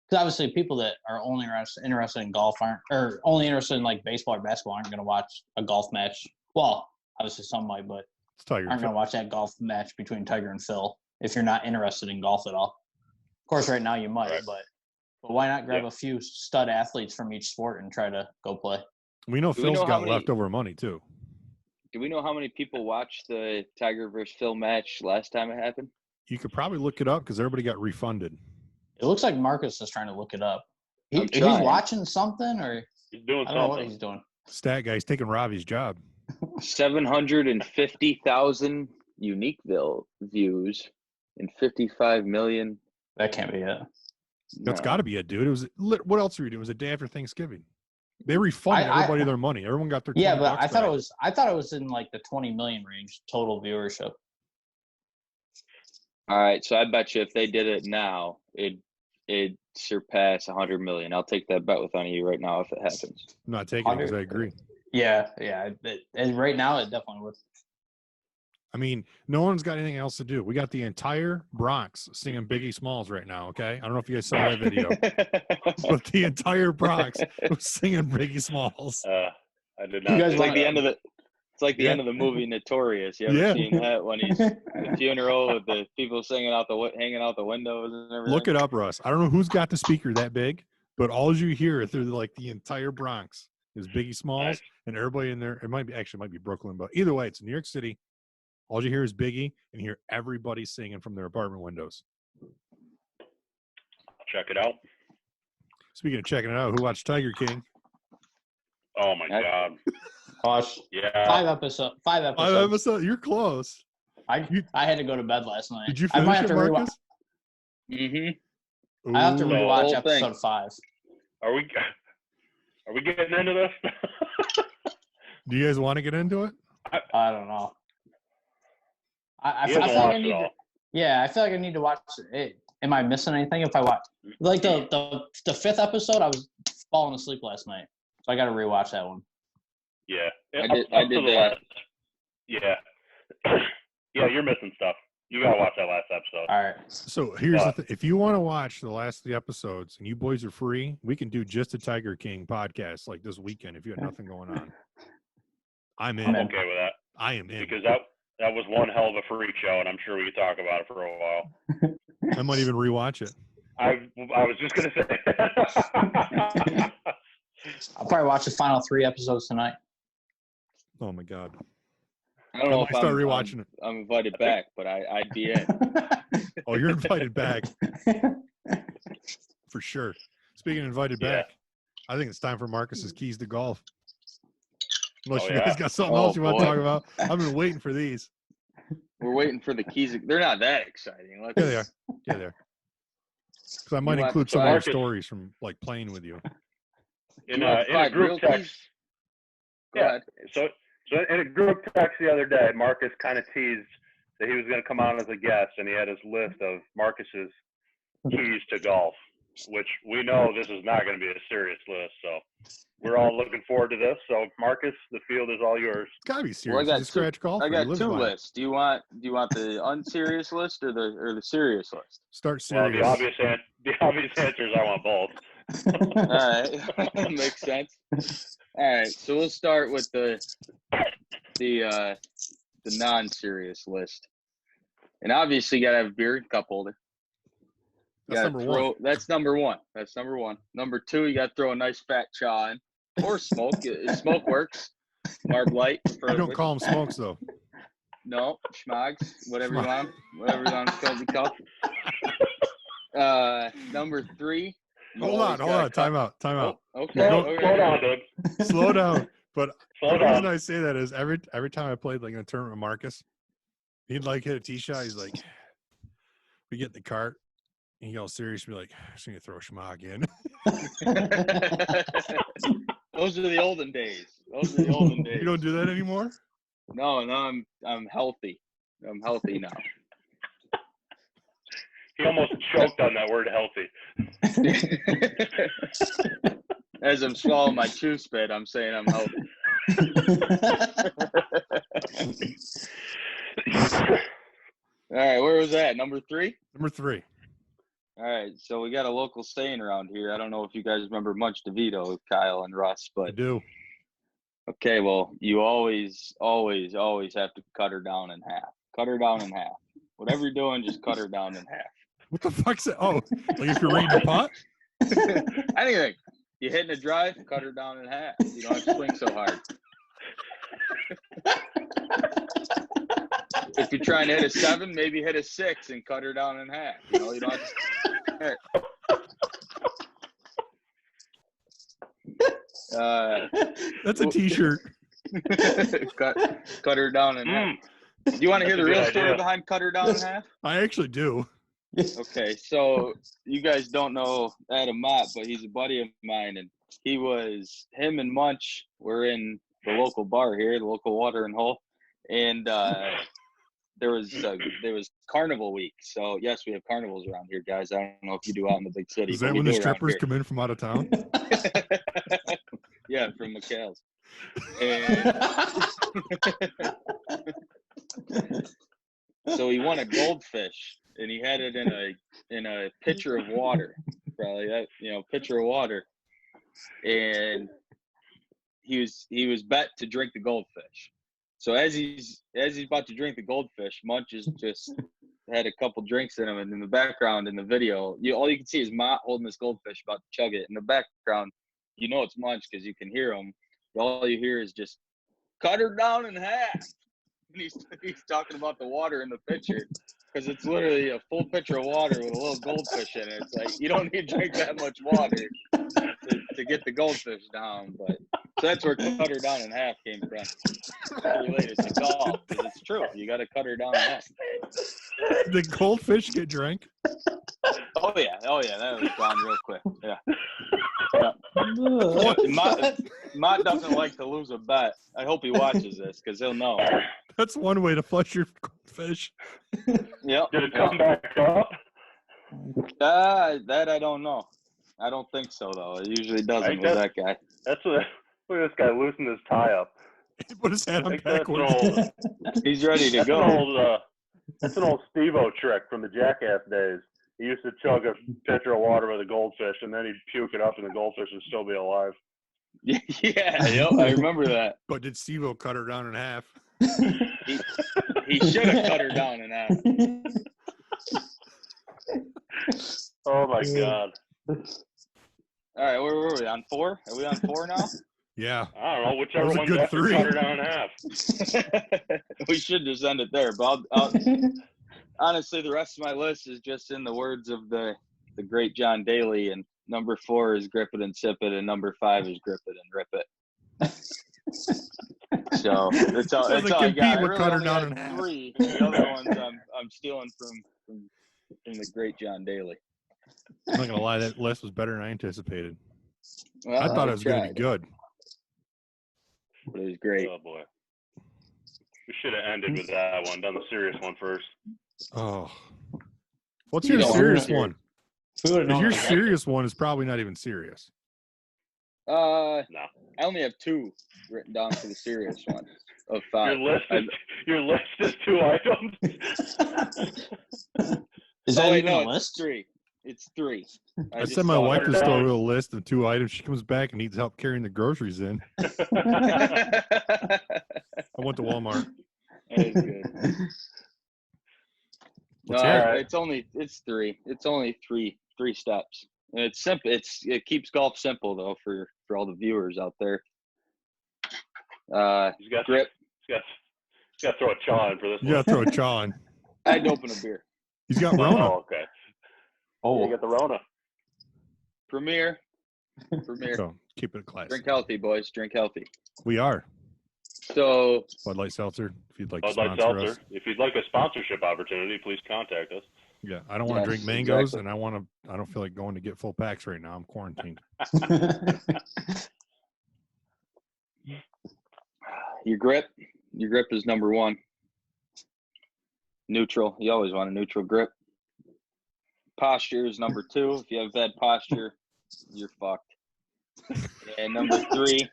because obviously people that are only interested in golf or only interested in like baseball or basketball aren't going to watch a golf match. Well, obviously some might, but aren't going to watch that golf match between Tiger and Phil if you're not interested in golf at all. Of course, right now you might, right. but why not grab a few stud athletes from each sport and try to go play? We know Phil's got leftover money too. Do we know how many people watched the Tiger versus Phil match last time it happened? You could probably look it up because everybody got refunded. It looks like Marcus is trying to look it up. He's watching something or he's doing I don't know what he's doing. Stat guy's taking Robbie's job. 750,000 unique views and 55 million. That can't be it. That's got to be it, dude. It was what else were you doing? It was a day after Thanksgiving. They refunded everybody their money. Everyone got their $20 but I thought it was in like the 20 million range total viewership. All right, so I bet you if they did it now, it'd surpass 100 million. I'll take that bet with on you right now if it happens. I'm not taking it because I agree. Yeah. And right now it definitely would. I mean, no one's got anything else to do. We got the entire Bronx singing Biggie Smalls right now, okay? I don't know if you guys saw that video. But the entire Bronx was singing Biggie Smalls. I did not. It's like the end of the end of the movie Notorious. You ever seen that when he's at the funeral with the people hanging out the windows and everything? Look it up, Russ. I don't know who's got the speaker that big, but all you hear through like the entire Bronx is Biggie Smalls and everybody in there. It might be Brooklyn, but either way, it's New York City. All you hear is Biggie, and you hear everybody singing from their apartment windows. Check it out. Speaking of checking it out, who watched Tiger King? Oh my God! Gosh, yeah, 5 episodes. 5 episodes. 5 episodes. You're close. I had to go to bed last night. Did you finish I might have it, to Marcus? Mm-hmm. I have to rewatch episode 5. Are we getting into this? Do you guys want to get into it? I don't know. I feel like I need to. Yeah, I feel like I need to watch it. Am I missing anything if I watch? Like the 5th episode, I was falling asleep last night, so I got to rewatch that one. Yeah, I did that. Yeah, yeah, you're missing stuff. You gotta watch that last episode. All right. So here's the thing: if you want to watch the last 3 episodes and you boys are free, we can do just a Tiger King podcast like this weekend. If you have nothing going on, I'm in. I'm okay with that. I am in because that was one hell of a freak show, and I'm sure we could talk about it for a while. I might even rewatch it. I was just gonna say. I'll probably watch the final 3 episodes tonight. Oh my God! I don't know if start rewatching it. I'm invited back, but I'd be in. Oh, you're invited back. For sure. Speaking of invited back, I think it's time for Marcus's keys to golf. Unless you guys got something else you want to talk about. I've been waiting for these. We're waiting for the keys. They're not that exciting. Yeah, they are. Yeah, they are. Because I might include some of your stories from like playing with you. In a group text. Go ahead. So in a group text the other day, Marcus kind of teased that he was going to come on as a guest, and he had his list of Marcus's keys to golf, which we know this is not going to be a serious list. So we're all looking forward to this. So Marcus, the field is all yours. It's gotta be serious. Well, scratch golf. I got two lists. Do you want the unserious list or the serious list? Start serious. Well, the obvious answer is I want both. All right, makes sense. All right, so we'll start with the non-serious list, and obviously you gotta have a beer and cup holder. That's number one. That's number one. That's number one. Number two, you gotta throw a nice fat chaw in, or smoke. Smoke works. Marb Light. You don't call them smokes though. No, schmogs, whatever you want to be called. Number three. Hold on. Time out. Oh, okay. Slow down, dude. Slow down. But the reason I say that is every time I played like in a tournament with Marcus, he'd like hit a tee shot. He's like, we get in the cart, and he all serious, be like, I'm just gonna throw a schmog in. Those are the olden days. You don't do that anymore? No, I'm healthy. I'm healthy now. He almost choked on that word healthy. As I'm swallowing my chew spit, I'm saying I'm healthy. All right, where was that? Number three? Number three. All right, so we got a local saying around here. I don't know if you guys remember Munch DeVito, Kyle and Russ, but I do. Okay, well, you always have to cut her down in half. Cut her down in half. Whatever you're doing, just cut her down in half. What the fuck's that? Oh, like if you're reading a putt? Anything. You're hitting a drive, cut her down in half. You don't have to swing so hard. If you're trying to hit a 7, maybe hit a 6 and cut her down in half. You know, you don't have to... That's a t-shirt. cut her down in half. Do you want to hear the real story behind cut her down in half? I actually do. Okay, so you guys don't know Adam Mott, but he's a buddy of mine, and him and Munch were in the local bar here, the local watering hole, and there was carnival week. So yes, we have carnivals around here, guys. I don't know if you do out in the big city. Is that when the strippers come in from out of town? Yeah, from McHale's. And so he won a goldfish, and he had it in a pitcher of water, probably that pitcher of water, and he was bet to drink the goldfish. So as he's about to drink the goldfish, Munch has just had a couple drinks in him, and in the background in the video, all you can see is Mott holding this goldfish about to chug it. In the background, you know it's Munch because you can hear him. All you hear is just cut her down in half. And he's talking about the water in the pitcher because it's literally a full pitcher of water with a little goldfish in it. It's like you don't need to drink that much water to get the goldfish down. But so that's where cut her down in half came from. Related to golf, because it's true. You got to cut her down in half. The goldfish get drank? Oh yeah, that was gone real quick. Yeah. Mott doesn't like to lose a bet. I hope he watches this because he'll know. That's one way to flush your goldfish. Yep. Did it come back up? That I don't know. I don't think so though. It usually doesn't with that guy. Look at this guy loosening his tie up. He put his hat on backwards. He's ready to go. That's an old Steve-O trick from the Jackass days. He used to chug a pitcher of water with a goldfish, and then he'd puke it up, and the goldfish would still be alive. Yeah, yep, I remember that. But did Steve-O cut her down in half? He should have cut her down in half. Oh, my God. All right, where were we? On 4? Are we on 4 now? Yeah. I don't know, whichever was a one's good after 3. cut her down in half. We should just end it there. But honestly, the rest of my list is just in the words of the great John Daly. And number 4 is grip it and sip it, and number 5 is grip it and rip it. So it's all I got. I really only had 3. The other ones I'm stealing from the great John Daly. I'm not gonna lie, that list was better than I anticipated. Well, I thought it was gonna be good. But it was great. Oh boy. We should have ended with that one, done the serious one first. Oh. What's your serious one? Your serious one is probably not even serious. No. I only have 2 written down for the serious one of 5. Your list is 2 items. Is that even no, a list? It's 3. It's 3. I sent my wife to the store with a list of 2 items. She comes back and needs help carrying the groceries in. I went to Walmart. That is good. It's 3. It's only 3 steps. And it's simple. It keeps golf simple though for all the viewers out there. Grip. He's got to throw a chaw in for this one. You got to throw a chaw in. I had to open a beer. He's got Rona. Oh, okay. Oh, you got the Rona. Premier. So keep it classy. Drink healthy, boys. Drink healthy. We are. So Bud Light Seltzer, if you'd like Bud to sponsor Light Seltzer. us. If you'd like a sponsorship opportunity, please contact us. Yeah, I don't want to drink mangoes, and I don't feel like going to get full packs right now. I'm quarantined. Your grip is number 1. Neutral. You always want a neutral grip. Posture is number 2. If you have bad posture, you're fucked. And number 3,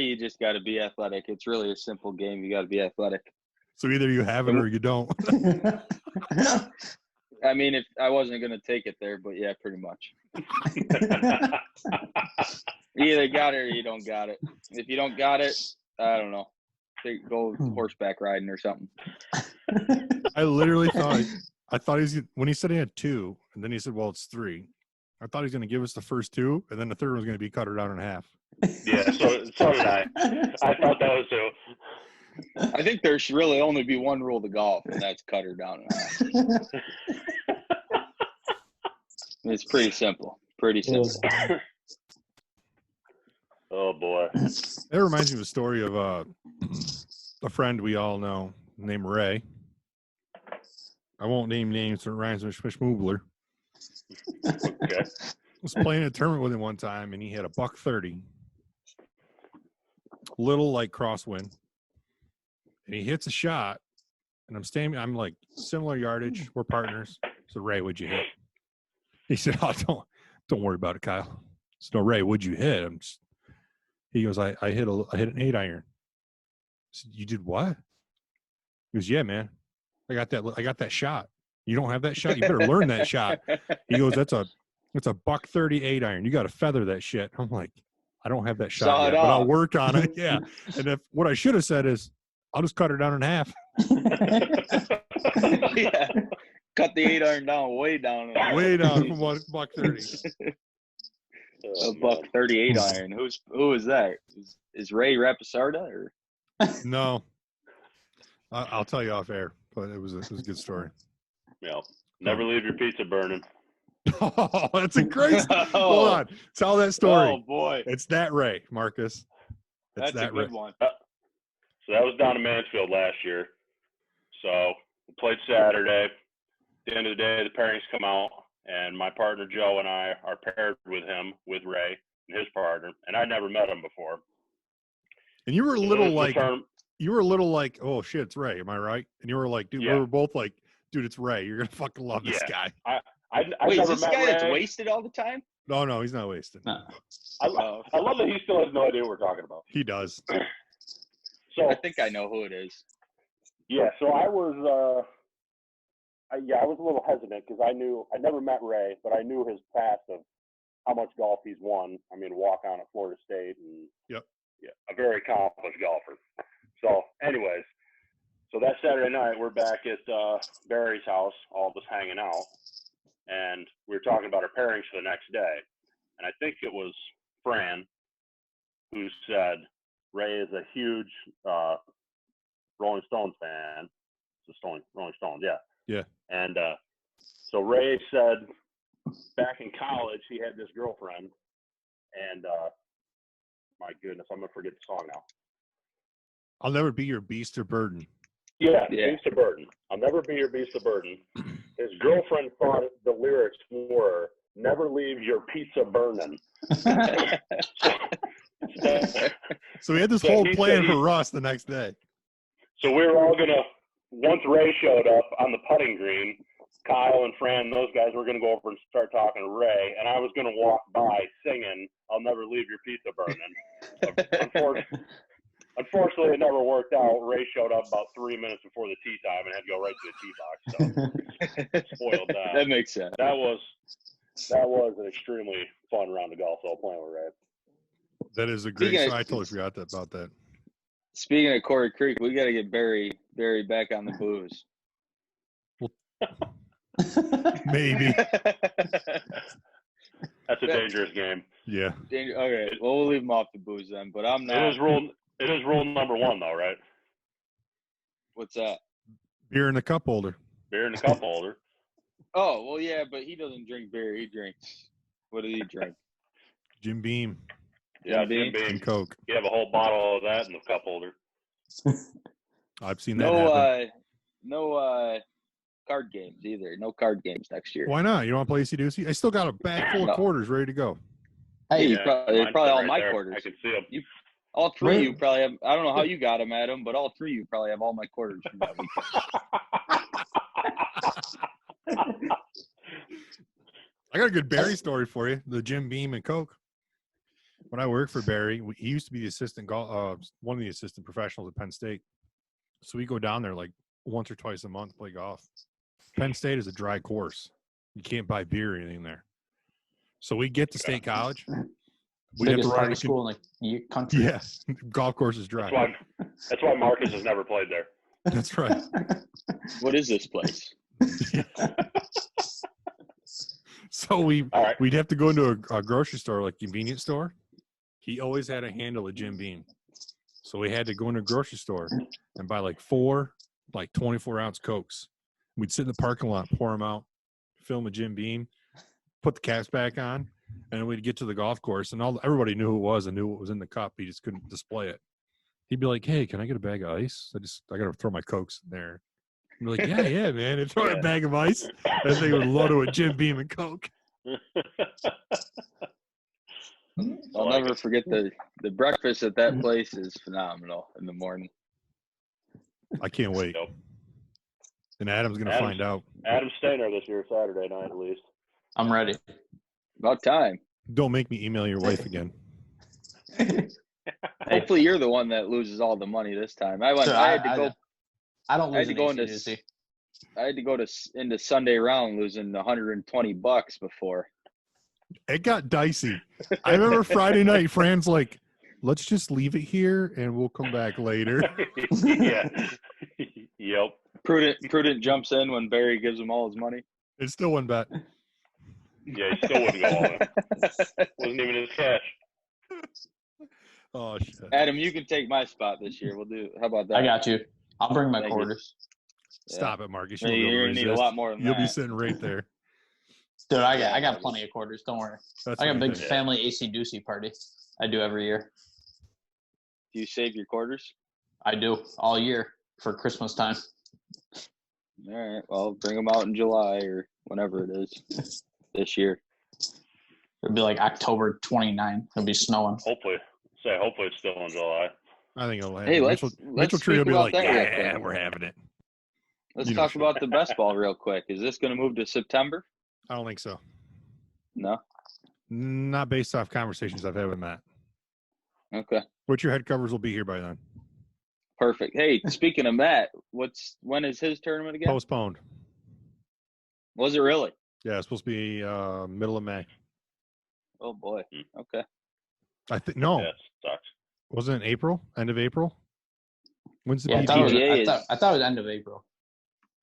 you just got to be athletic. It's really a simple game. You got to be athletic. So either you have it or you don't. I mean, if I wasn't going to take it there, but yeah, pretty much. You either got it or you don't got it. If you don't got it, I don't know. Go horseback riding or something. I literally thought when he said he had 2, and then he said, well, it's 3. I thought he was going to give us the first 2, and then the third one was going to be cut her down in half. Yeah, so did I. I thought that was too. I think there should really only be one rule to golf, and that's cut her down in half. It's pretty simple. Oh, boy. That reminds me of a story of a friend we all know named Ray. I won't name names, so it rhymes with Schmishmoobler. Okay. I was playing a tournament with him one time, and he had a $130. Little like crosswind. And he hits a shot, and I'm like, similar yardage. We're partners. So, Ray, what'd you hit? He said, oh, don't worry about it, Kyle. So, no, Ray, what'd you hit? He goes, I hit an 8-iron. I said, you did what? He goes, yeah, man. I got that shot. You don't have that shot? You better learn that shot. He goes, it's a $130 8-iron. You got to feather that shit. I'm like, I don't have that shot yet, but I'll work on it. Yeah. And what I should have said is, I'll just cut her down in half. Yeah. Cut the 8-iron down, way down from $130. A $130 8-iron. Who is that? Is Ray Rapisarda or? No. I'll tell you off air, but it was a good story. Yeah. Never leave your pizza burning. Oh, that's a great story. Hold on. Tell that story. Oh, boy. It's that Ray, Marcus. That's a good one. So that was down in Mansfield last year. So we played Saturday. At the end of the day, the pairings come out, and my partner Joe and I are paired with him, with Ray and his partner, and I never met him before. And you were a little like, oh shit, it's Ray. Am I right? And you were like, dude, we were both like, dude, it's Ray. You're gonna fucking love this guy. Wait, is this guy that's wasted all the time? No, he's not wasted. No. I love that he still has no idea what we're talking about. He does. So I think I know who it is. Yeah, so I was a little hesitant because I never met Ray, but I knew his past of how much golf he's won. I mean, walk on at Florida State and a very accomplished golfer. So anyways, so that Saturday night we're back at Barry's house, all of us hanging out, and we were talking about our pairings for the next day. and I think it was Fran who said Ray is a huge Rolling Stones fan. It's the Rolling Stones, yeah. Yeah. And so Ray said back in college he had this girlfriend, and my goodness, I'm gonna forget the song now. I'll never be your beast or burden. Yeah, beast of burden. I'll never be your beast of burden. His girlfriend thought the lyrics were "Never leave your pizza burning." So he had this whole plan for Russ the next day. So we were all gonna. Once Ray showed up on the putting green, Kyle and Fran, those guys were gonna go over and start talking to Ray, and I was gonna walk by singing "I'll never leave your pizza burning." Unfortunately, it never worked out. Ray showed up about 3 minutes before the tee time and had to go right to the tee box. So spoiled that. That makes sense. That was an extremely fun round of golf. So playing with Ray. That is a great. I totally forgot about that. Speaking of Corey Creek, we got to get Barry back on the booze. Maybe. That's a dangerous game. Yeah. Okay, well, we'll leave him off the booze then. But I'm not. It is rule number 1, though, right? What's that? Beer in the cup holder. Beer in the cup holder. Oh, well, yeah, but he doesn't drink beer. He drinks. What did he drink? Jim Beam. Yeah, Jim Beam. And Coke. You have a whole bottle of that in the cup holder. I've seen that happen. No card games either. No card games next year. Why not? You don't want to play ACDC? I still got a bag full of quarters ready to go. Hey, they're probably all my quarters. I can see them. All three of you probably have. I don't know how you got them, Adam, but all three of you probably have all my quarters from that weekend. I got a good Barry story for you. The Jim Beam and Coke. When I worked for Barry, he used to be the assistant one of the assistant professionals at Penn State. So we go down there like once or twice a month to play golf. Penn State is a dry course. You can't buy beer or anything there. So we get to State College. We have to ride a school in the country. Yeah, golf course is dry. That's why Marcus has never played there. That's right. What is this place? So we'd have to go into a grocery store, like convenience store. He always had a handle of Jim Beam. So we had to go into a grocery store and buy like 4 24-ounce Cokes. We'd sit in the parking lot, pour them out, fill them with Jim Beam, put the caps back on, and then we'd get to the golf course, and everybody knew who it was and knew what was in the cup. He just couldn't display it. He'd be like, "Hey, can I get a bag of ice? I got to throw my Cokes in there." I'd be like, yeah, man. And throw a bag of ice. That thing would load it with Jim Beam and Coke. I'll never forget the breakfast at that place is phenomenal in the morning. I can't wait. Nope. And Adam's going to find out. Adam's staying there this year, Saturday night at least. I'm ready. About time. Don't make me email your wife again. Hopefully you're the one that loses all the money this time. I had to go into Sunday round losing $120 before. It got dicey. I remember Friday night, Fran's like, "Let's just leave it here and we'll come back later." Yeah. Yep. Prudent jumps in when Barry gives him all his money. It still wouldn't bet. Yeah, he still wouldn't go all in. Wasn't even his cash. Oh shit. Adam, you can take my spot this year. How about that? I got you. I'll bring my quarters. Stop it, Marcus. You're gonna need a lot more than You'll that. be sitting right there. Dude, I got plenty of quarters. Don't worry. That's I got a big family AC/DC party. I do every year. Do you save your quarters? I do all year for Christmas time. All right. Well, bring them out in July or whenever it is this year. It'll be like October 29. It'll be snowing. Hopefully it's still in July. I think it'll happen. Hey, Mitchell Tree will be like, yeah, we're having it. Let's talk about the best ball real quick. Is this going to move to September? I don't think so. No? Not based off conversations I've had with Matt. Okay. Which your head covers will be here by then. Perfect. Hey, speaking of Matt, when is his tournament again? Postponed. Was it really? Yeah, it's supposed to be middle of May. Oh, boy. Okay. I think no. Yeah, it sucks. Wasn't it April? End of April? When's the PGA? I thought it was end of April.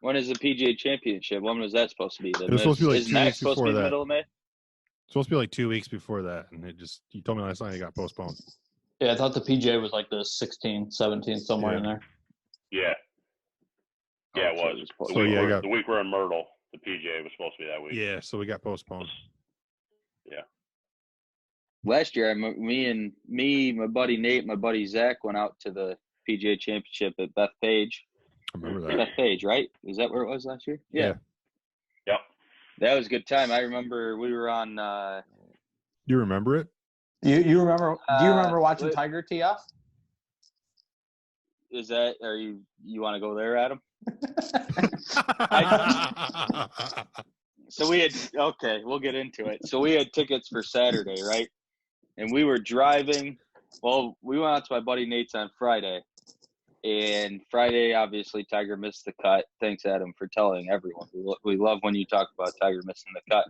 When is the PGA Championship? When was that supposed to be? It was supposed to be like 2 weeks before that. Middle of May? supposed to be like 2 weeks before that, and you told me last night it got postponed. Yeah, I thought the PGA was like the 16th, 17th, somewhere in there. Yeah. Yeah, it was. The week we're in Myrtle, the PGA was supposed to be that week. Yeah, so we got postponed. Yeah. Last year, my buddy Nate, my buddy Zach went out to the PGA Championship at Bethpage. I remember that. Bethpage, right? Is that where it was last year? Yeah. Yep. That was a good time. I remember we were on. You remember it? You remember? Do you remember watching Tiger tee off? Is that? Are you want to go there, Adam? So we had. Okay, we'll get into it. So we had tickets for Saturday, right? And we were driving. Well, we went out to my buddy Nate's on Friday. And Friday, obviously, Tiger missed the cut. Thanks, Adam, for telling everyone. We love when you talk about Tiger missing the cut.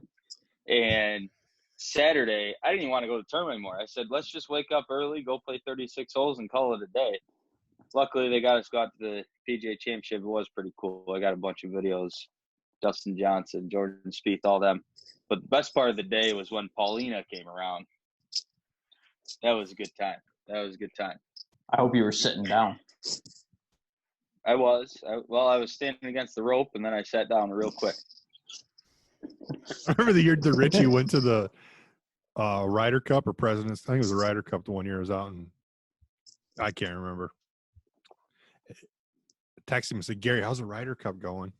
And Saturday, I didn't even want to go to the tournament anymore. I said, let's just wake up early, go play 36 holes, and call it a day. Luckily, they got us to the PGA Championship. It was pretty cool. I got a bunch of videos, Dustin Johnson, Jordan Spieth, all them. But the best part of the day was when Paulina came around. That was a good time. I hope you were sitting down. I was. I was standing against the rope, and then I sat down real quick. I remember the year that Richie went to the Ryder Cup or President's. I think it was the Ryder Cup the one year I was out, and I can't remember. I texted him and said, Gary, how's the Ryder Cup going?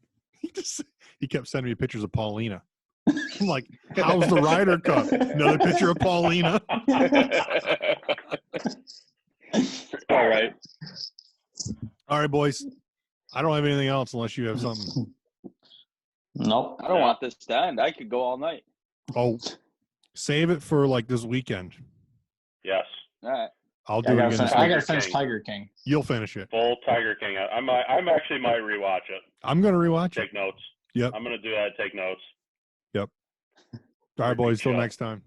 He kept sending me pictures of Paulina. I'm like, how's the Ryder Cup? Another picture of Paulina. All right, boys. I don't have anything else unless you have something. Nope. I don't want this to end. I could go all night. Oh, save it for like this weekend. Yes. All right. I'll do it again. I got to finish Tiger King. You'll finish it. Full Tiger King. I'm actually might rewatch it. I'm going to rewatch it. Take notes. Yep. I'm going to do that. Take notes. Yep. All right, boys. Till next time.